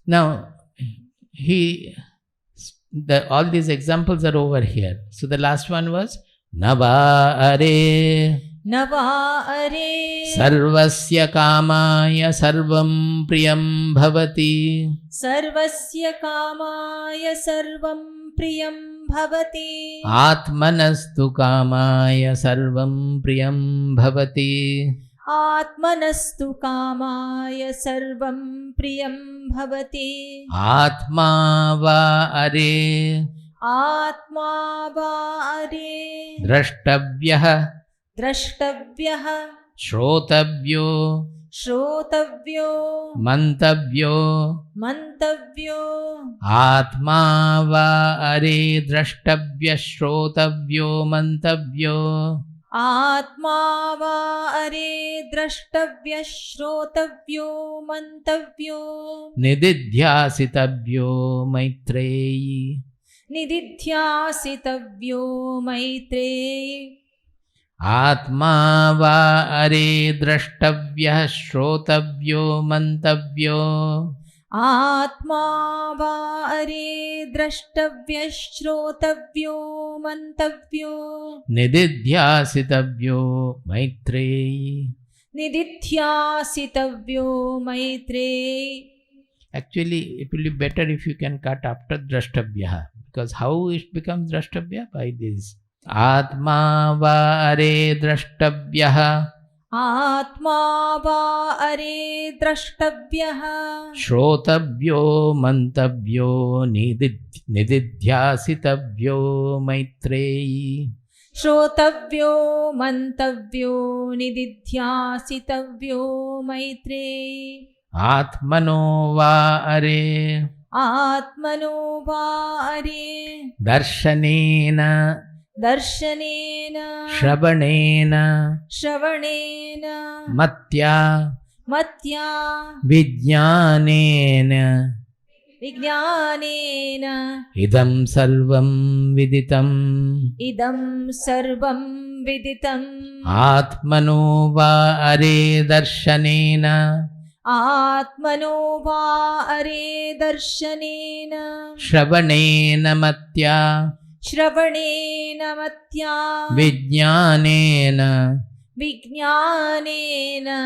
Now, all these examples are over here. So the last one was Nava are Nava are Sarvasya kamaya sarvam priyam bhavati. sarvasya kamaya sarvam priyam bhavati. Atmanastu kamaya sarvam priyam bhavati. Atmanastu kamaya sarvam priyam bhavati. Atma va are Atma va are drashtavyaha drashtavyaha Shrotavyo Shrotavyo Mantavyo. Mantavyo. Atma va are drashtavya Shrotavyo Mantavyo. Atma va are drashtavya Shrotavyo Mantavyo. Nididhyasitavyo Maitreyi. Nididhyasitavyo Maitreyi. Atma va are drashtavya Shrotavyo Mantavyo. Atma va are drashtavya Shrotavyo Mantavyo. Nididhyasitavyo Maitreyi. Nididhyasitavyo Maitreyi. Actually, it will be better if you can cut after drashtavya, because how it becomes drashtavya? By this. Atma va are drashtavya Atma va are drashtavya Shrotavyo Mantavyo Nididhyasitavyo Maitreyi. Shrotavyo Mantavyo Nididhyasitavyo Maitreyi. Atmano va are Atmano va are Darshanena Darshanena Shravanena Shravanena Matya Matya Vijnanena Vijnanena Idam Sarvam Viditam. Idam Sarvam Viditam. Atmano va are Darshanena Atmano va are darshanena Shravanena Matya Shravanena Matya Vijnanena Vijnanena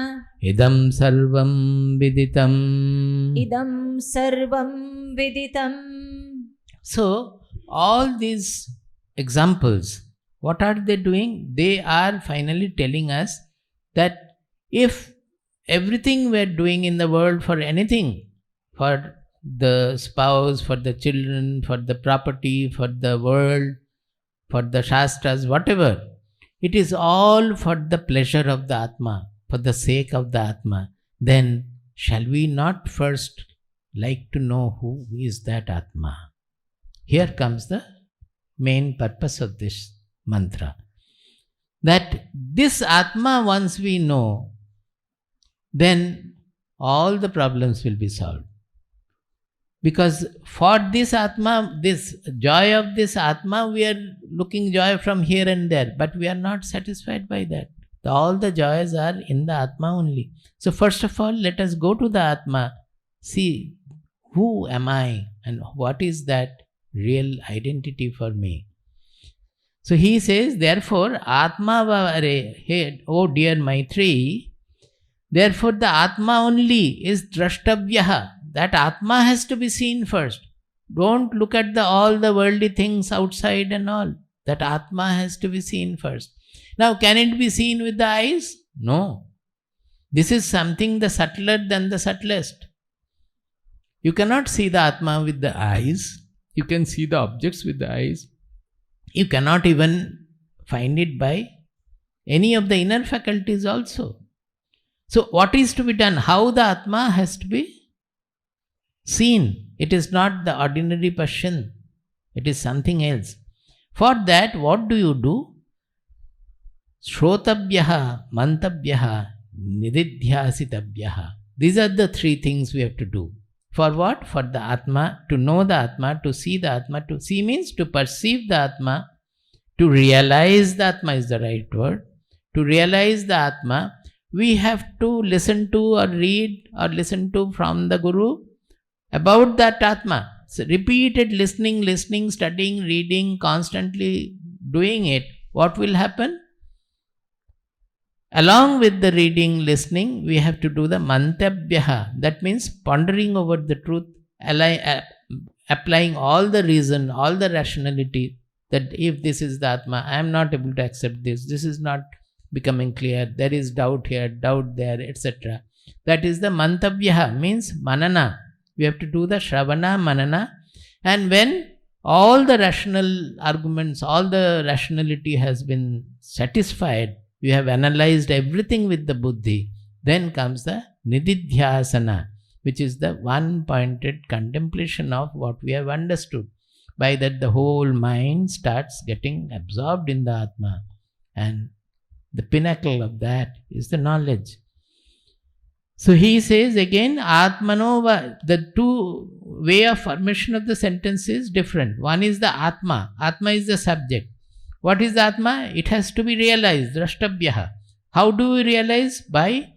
Idam Sarvam Viditam. Idam Sarvam Viditam. So, all these examples, what are they doing? They are finally telling us that if everything we are doing in the world for anything, for the spouse, for the children, for the property, for the world, for the Shastras, whatever, it is all for the pleasure of the Atma, for the sake of the Atma. Then shall we not first like to know who is that Atma? Here comes the main purpose of this mantra. That this Atma, once we know, then all the problems will be solved. Because for this Atma, this joy of this Atma, we are looking joy from here and there, but we are not satisfied by that. All the joys are in the Atma only. So first of all, let us go to the Atma, see who am I and what is that real identity for me. So he says, therefore, Atma vare, hey, oh dear Maitreyi, therefore the Atma only is drashtavyaha. That Atma has to be seen first. Don't look at all the worldly things outside and all. That Atma has to be seen first. Now, can it be seen with the eyes? No. This is something the subtler than the subtlest. You cannot see the Atma with the eyes. You can see the objects with the eyes. You cannot even find it by any of the inner faculties also. So what is to be done? How the Atma has to be seen? It is not the ordinary passion. It is something else. For that, what do you do? Shrotabhyaha, mantabhyaha, nididhyasitabhyaha. These are the three things we have to do. For what? For the Atma, to know the Atma, to see the Atma. To see means to perceive the Atma, to realize the Atma is the right word. To realize the Atma, we have to listen to or read or listen to from the Guru about that Atma. So repeated listening, studying, reading, constantly doing it. What will happen? Along with the reading, listening, we have to do the mantabhyaha. That means pondering over the truth, applying all the reason, all the rationality, that if this is the Atma, I am not able to accept this, this is not becoming clear, there is doubt here, doubt there, etc. That is the mantabhyaha, means manana. We have to do the shravana, manana. And when all the rational arguments, all the rationality has been satisfied, you have analyzed everything with the buddhi, then comes the nididhyasana, which is the one-pointed contemplation of what we have understood. By that the whole mind starts getting absorbed in the Atma, and the pinnacle of that is the knowledge. So he says again, Atmanova, the two way of formation of the sentence is different. One is the Atma. Atma is the subject. What is the Atma? It has to be realized, drashtabhyaha. How do we realize? By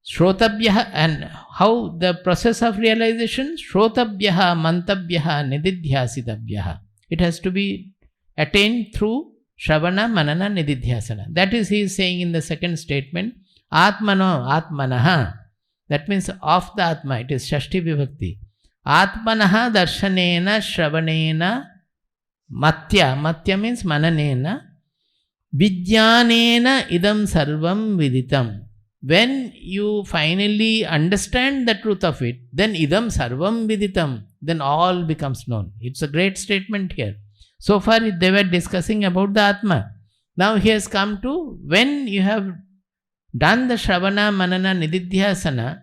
shrotabhyaha. And how the process of realization? Shrotabhyaha, mantabhyaha, nididhyasitabhyaha. It has to be attained through shravana, manana, nididhyasana. That is, he is saying in the second statement, Atmano, Atmanaha. That means of the Atma. It is Shashti Vibhakti. Atmanaha darshanena, shravanena, matya means mananena, vijnanena idam sarvam viditam. When you finally understand the truth of it, then idam sarvam viditam, then all becomes known. It's a great statement here. So far they were discussing about the Atma. Now he has come to, when you have done the shravana, manana, nididhyasana,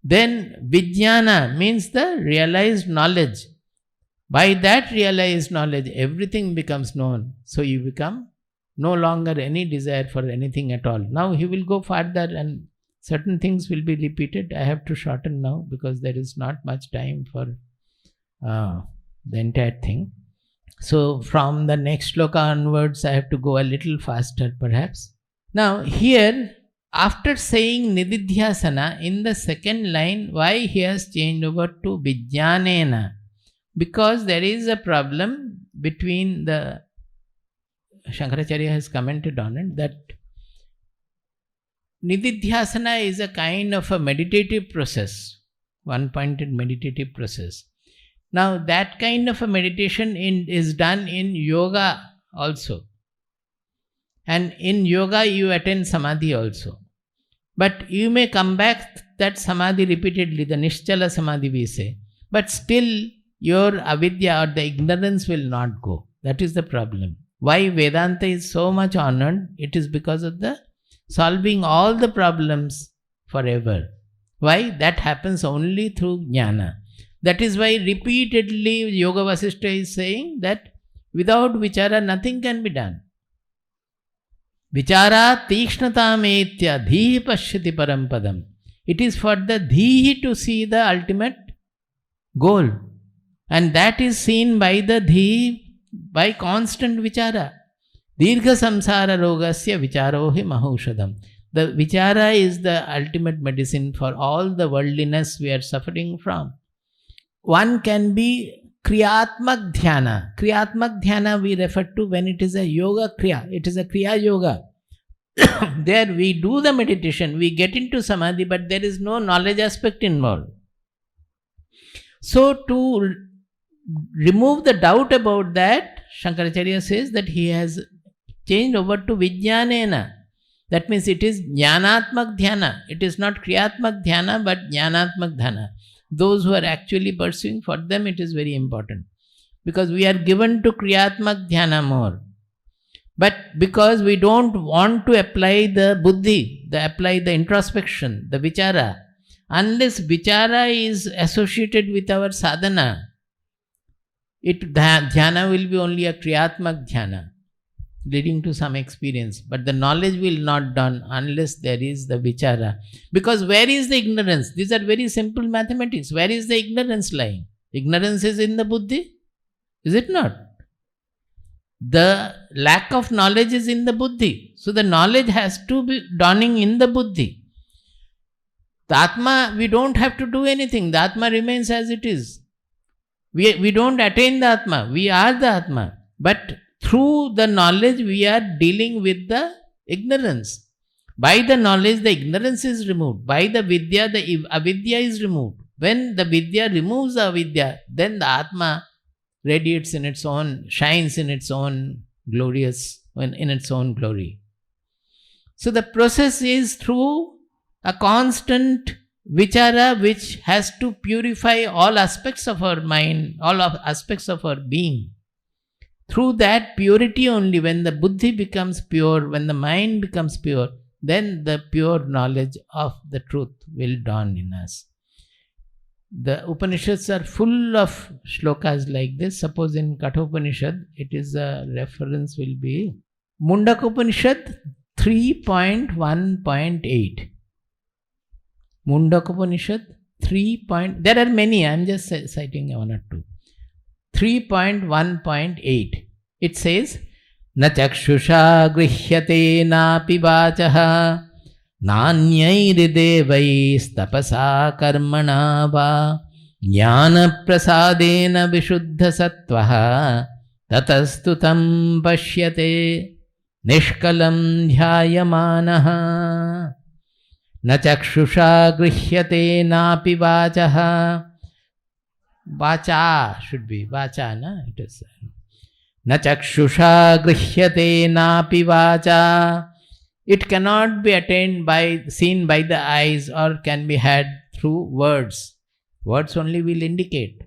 then vijnana means the realized knowledge. By that realized knowledge, everything becomes known. So you become no longer any desire for anything at all. Now he will go further and certain things will be repeated. I have to shorten now because there is not much time for the entire thing. So from the next shloka onwards, I have to go a little faster perhaps. Now here, after saying nididhyasana, in the second line, why he has changed over to vijnanena? Because there is a problem between the, Shankaracharya has commented on it, that nididhyasana is a kind of a meditative process, one-pointed meditative process. Now that kind of a meditation is done in yoga also. And in yoga you attain samadhi also. But you may come back that samadhi repeatedly, the Nischala samadhi we say. But still your avidya or the ignorance will not go. That is the problem. Why Vedanta is so much honored? It is because of the solving all the problems forever. Why? That happens only through jnana. That is why repeatedly Yoga Vasishtha is saying that without vichara nothing can be done. Vichara tikshnatam dhihi pashyati parampadam. It is for the dhihi to see the ultimate goal. And that is seen by the dhihi by constant vichara. Dirgha samsara rogasya vicharohi mahaushadam. The vichara is the ultimate medicine for all the worldliness we are suffering from. One can be kriyatmak dhyana. Kriyatmak dhyana we refer to when it is a yoga kriya. It is a kriya yoga. There we do the meditation, we get into samadhi, but there is no knowledge aspect involved. So to remove the doubt about that, Shankaracharya says that he has changed over to vijnanena. That means it is jnanatmak dhyana. It is not kriyatmak dhyana but jnanatmak dhyana. Those who are actually pursuing, for them it is very important. because we are given to Kriyatmak Dhyana more. But because we don't want to apply the buddhi, apply the introspection, the vichara, unless vichara is associated with our sadhana, dhyana will be only a Kriyatmak Dhyana, leading to some experience. But the knowledge will not done unless there is the vichara. Because where is the ignorance? These are very simple mathematics. Where is the ignorance lying? Ignorance is in the buddhi, is it not? The lack of knowledge is in the buddhi. So the knowledge has to be dawning in the buddhi. The Atma, we don't have to do anything. The Atma remains as it is. We don't attain the Atma. We are the Atma. But through the knowledge, we are dealing with the ignorance. By the knowledge, the ignorance is removed. By the vidya, the avidya is removed. When the vidya removes the avidya, then the Atma radiates in its own, shines in its own glorious, in its own glory. So the process is through a constant vichara which has to purify all aspects of our mind, all aspects of our being. Through that purity only, when the buddhi becomes pure, when the mind becomes pure, then the pure knowledge of the truth will dawn in us. The Upanishads are full of shlokas like this. Suppose in Kathopanishad, it is a reference will be Mundaka Upanishad 3.1.8. Mundaka Upanishad 3. There are many, I am just citing one or two. 3.1.8. It says, Na chakshusha grihyate napi vachaha Nanyairidevais tapasa karmana va Jnana prasadena vishuddha sattvaha Tatastutam pashyate nishkalam dhyayamanaha. Na chakshusha grihyate napi vachaha. Vacha should be vacha, na? It is. Na chakshusha grihyate napi vacha. It cannot be attained by, seen by the eyes, or can be had through words. Words only will indicate.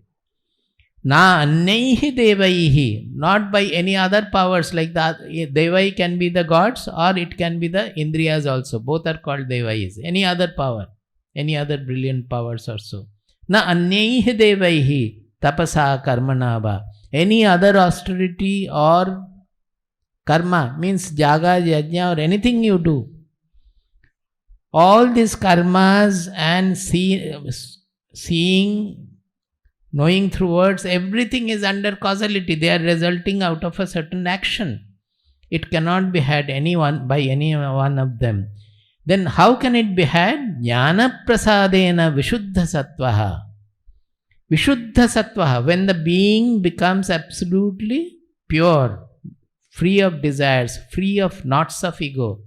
Na annaihi devaihi, not by any other powers, like the devai can be the gods or it can be the indriyas also. Both are called devais. Any other power, any other brilliant powers also. Na annaihi devaihi tapasa karmanava. Any other austerity or karma, means jaga, yajna, or anything you do. All these karmas and seeing, knowing through words, everything is under causality. They are resulting out of a certain action. It cannot be had by any one of them. Then how can it be had? Jnana prasadena vishuddha sattvaha. Vishuddha sattvaha, when the being becomes absolutely pure, free of desires, free of knots of ego,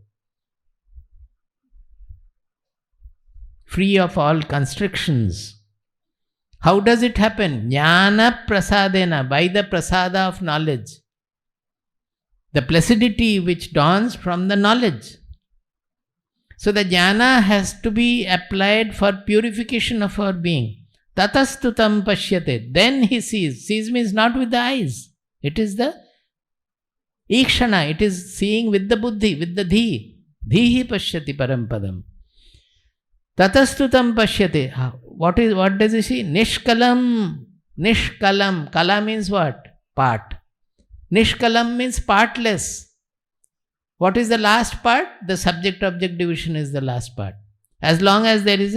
free of all constrictions. How does it happen? Jnana prasadena, by the prasada of knowledge. The placidity which dawns from the knowledge. So the jnana has to be applied for purification of our being. Tatastutam pashyate. Then he sees. Sees means not with the eyes. It is the ikshana. It is seeing with the buddhi, with the dhi. Dhihi pashyati parampadam. Tatastutam pashyate. What does he see? Nishkalam. Nishkalam. Kala means what? Part. Nishkalam means partless. What is the last part? The subject-object division is the last part. As long as there is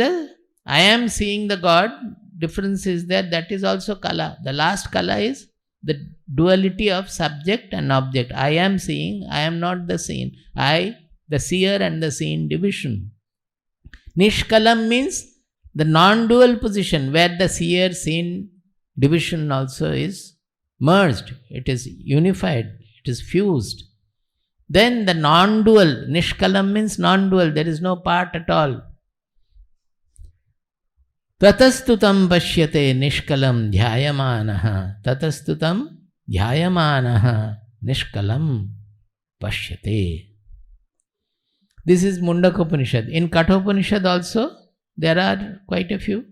I am seeing the God, difference is there, that is also kala. The last kala is the duality of subject and object. I am seeing, I am not the seen. I, the seer and the seen division. Nishkalam means the non-dual position where the seer seen division also is merged. It is unified. It is fused. Then the non-dual, Nishkalam means non-dual. There is no part at all. Tatastutam pashyate nishkalam dhyayamanaha. Tatastutam dhyayamanaha nishkalam pashyate. This is Mundaka Upanishad. In Kathopanishad also, there are quite a few.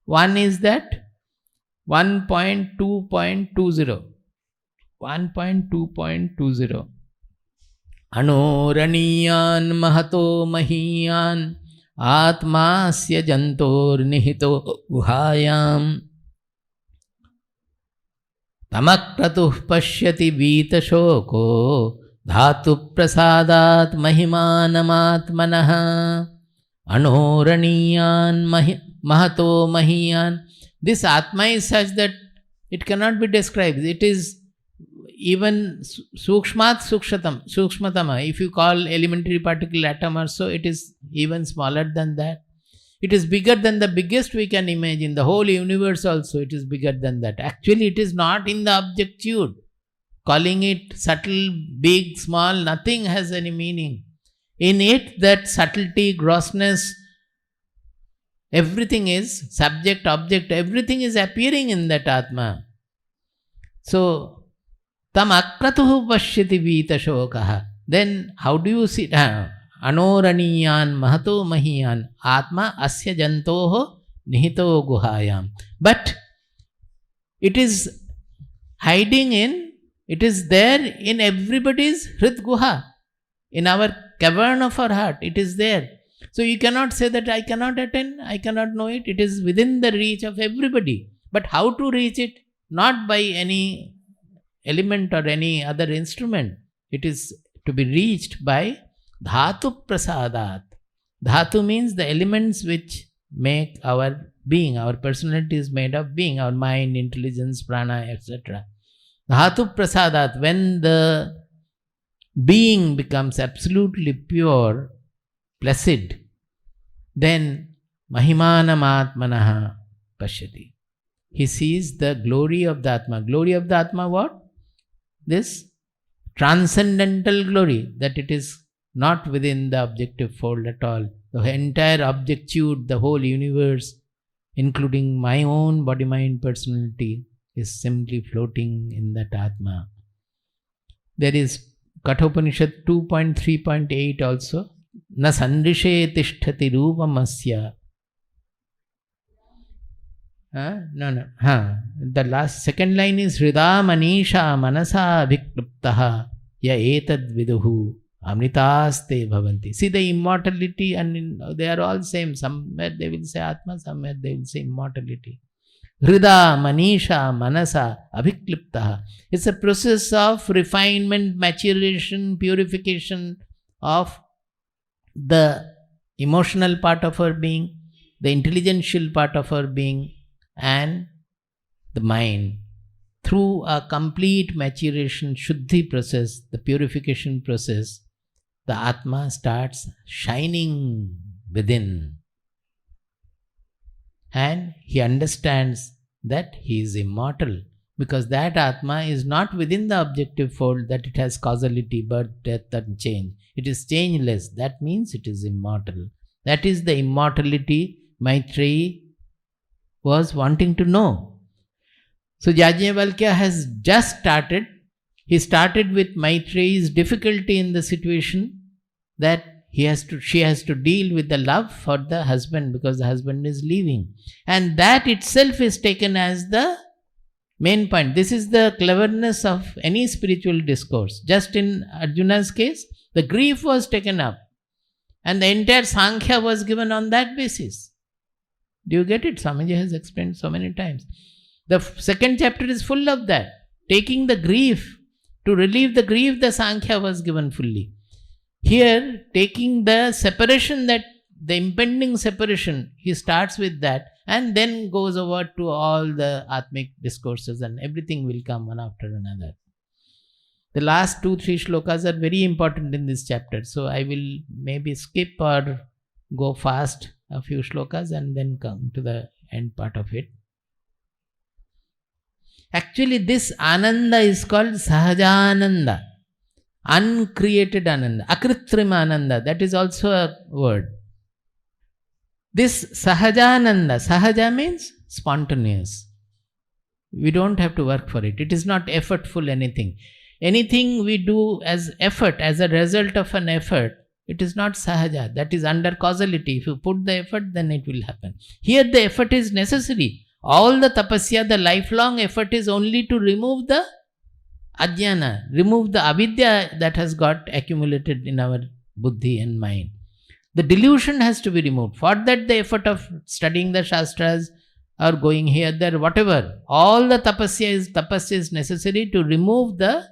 One is that 1.2.20. 1.2.20. Anoraniyan mahato mahiyan atmasya jantor nihito guhayam tamakratuh pashyati vitashoko dhatu prasadat mahimanamatmanah. Anoraniyan mahato mahiyan. This Atma is such that it cannot be described. It is even sukshmat sukshmatama. If you call elementary particle atom or so, it is even smaller than that. It is bigger than the biggest we can imagine. The whole universe also, it is bigger than that. Actually, it is not in the objectitude. Calling it subtle, big, small, nothing has any meaning. In it, that subtlety, grossness, everything is subject, object, everything is appearing in that Atma. So, tam akratuhu pashyati vitashokaha. Then how do you see? Anoraniyan mahato mahiyan atma asya jantoho nihito guhayam. But it is hiding in, it is there in everybody's hrit guha. In our cavern of our heart, it is there. So you cannot say that I cannot attain, I cannot know it. It is within the reach of everybody. But how to reach it? Not by any element or any other instrument. It is to be reached by dhatu prasadat. Dhatu means the elements which make our being. Our personality is made of being, our mind, intelligence, prana, etc. Dhatu prasadat. When the being becomes absolutely pure, placid, then mahimanam atmanaha pashyati. He sees the glory of the Atma. Glory of the Atma what? This transcendental glory, that it is not within the objective fold at all. The entire objectitude, the whole universe, including my own body, mind, personality, is simply floating in that Atma. There is Kathopanishad 2.3.8 also. Na sandrishe tishtati rupam asya. The last second line is Hrida manisha manasa abhikluptaha ya etad viduhu amritaste bhavanti. See the immortality, and they are all same. Somewhere they will say Atma, somewhere they will say immortality. Hrida manisha manasa abhikluptaha. It's a process of refinement, maturation, purification of the emotional part of our being, the intelligential part of our being, and the mind. Through a complete maturation, Shuddhi process, the purification process, the Atma starts shining within. And he understands that he is immortal, because that Atma is not within the objective fold, that it has causality, birth, death and change. It is changeless. That means it is immortal. That is the immortality Maitreyi was wanting to know. So Yajnavalkya has just started. He started with Maitreyi's difficulty in the situation that she has to deal with the love for the husband, because the husband is leaving. And that itself is taken as the main point. This is the cleverness of any spiritual discourse. Just in Arjuna's case, the grief was taken up, and the entire Sankhya was given on that basis. Do you get it? Swamiji has explained so many times. The second chapter is full of that. Taking the grief, to relieve the grief, the Sankhya was given fully. Here, taking the separation, that the impending separation, he starts with that and then goes over to all the Atmic discourses, and everything will come one after another. The last 2-3 shlokas are very important in this chapter, so I will maybe skip or go fast a few shlokas and then come to the end part of it. Actually, this Ananda is called Sahajananda, uncreated Ananda, Akritrima Ananda, that is also a word. This Sahajananda, Sahaja means spontaneous. We don't have to work for it. It is not effortful anything. Anything we do as effort, as a result of an effort, it is not Sahaja. That is under causality. If you put the effort, then it will happen. Here the effort is necessary. All the tapasya, the lifelong effort is only to remove the ajnana, remove the avidya that has got accumulated in our buddhi and mind. The delusion has to be removed. For that, the effort of studying the shastras or going here, there, whatever, all the tapas is necessary to remove the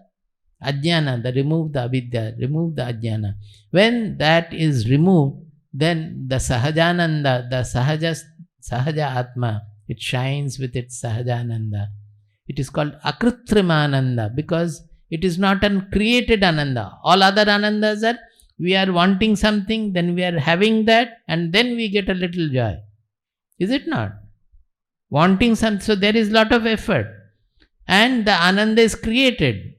ajnana, remove the avidya, remove the ajnana. When that is removed, then the sahajananda, the sahaja atma, it shines with its sahajananda. It is called akritrimananda because it is not uncreated ananda. All other anandas are, we are wanting something, then we are having that, and then we get a little joy. Is it not? Wanting something, so there is lot of effort. And the ananda is created.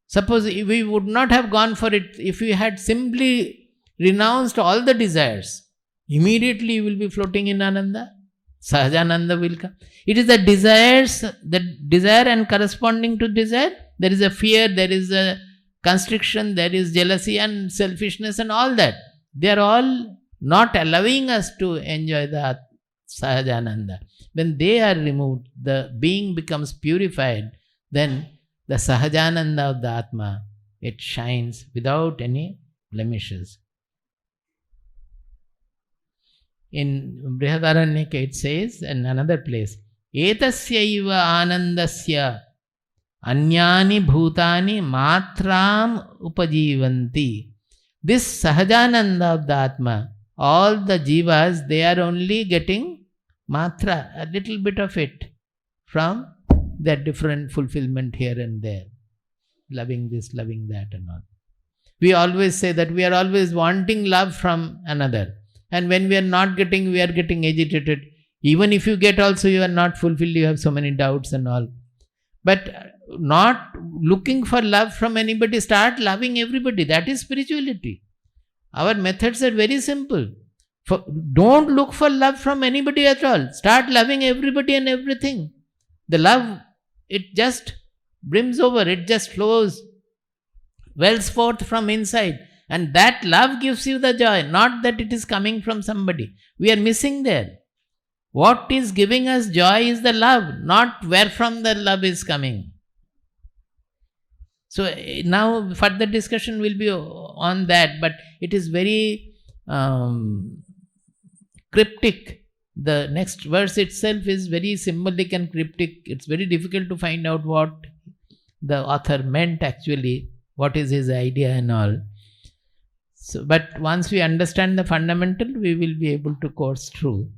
Suppose we would not have gone for it if we had simply renounced all the desires. Immediately you will be floating in ananda. Sahajananda will come. It is the desires, the desire and corresponding to desire, there is a fear, there is a constriction, there is jealousy and selfishness and all that. They are all not allowing us to enjoy the Sahajananda. When they are removed, the being becomes purified, then the Sahajananda of the Atma, it shines without any blemishes. In Brihadaranyaka it says, in another place, Etasyaiva anandasya anyani bhutani matram upajivanti. This Sahajananda of the Atma, all the jivas, they are only getting matra, a little bit of it from their different fulfillment here and there. Loving this, loving that and all. We always say that we are always wanting love from another. And when we are not getting, we are getting agitated. Even if you get also, you are not fulfilled, you have so many doubts and all. But not looking for love from anybody, start loving everybody. That is spirituality. Our methods are very simple. Don't look for love from anybody at all. Start loving everybody and everything. The love, it just brims over, it just flows, wells forth from inside. And that love gives you the joy, not that it is coming from somebody. We are missing there. What is giving us joy is the love, not where from the love is coming. So now further discussion will be on that, but it is very cryptic. The next verse itself is very symbolic and cryptic. It's very difficult to find out what the author meant actually, what is his idea and all. So, but once we understand the fundamental, we will be able to course through.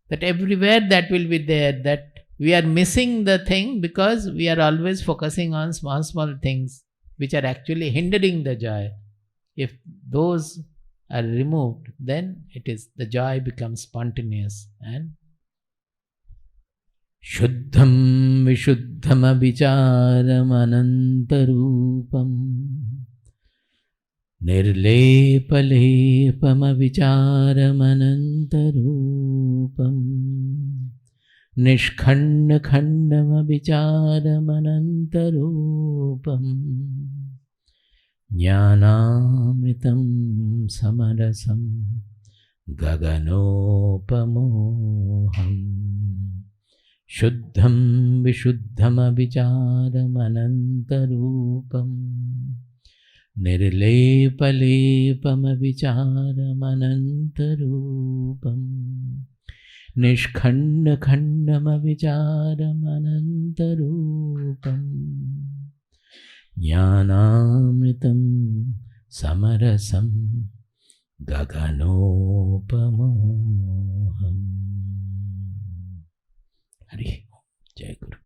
That everywhere that will be there, that we are missing the thing because we are always focusing on small, small things which are actually hindering the joy. If those are removed, then it is, the joy becomes spontaneous and Shuddham Vishuddham Abhicharam Anantarupam Nirlepaleepamavicharamanantarupam Nishkhandakhandamavicharamanantarupam Jnanamritam samarasam gaganopamoham Shuddham Vishuddham Abhicharamanantarupam Nirlepaleepamavicharamanantarupam Nishkhandakhandamavicharamanantarupam Jnanamritam samarasam gaganopamoham. Hari Jai Guru.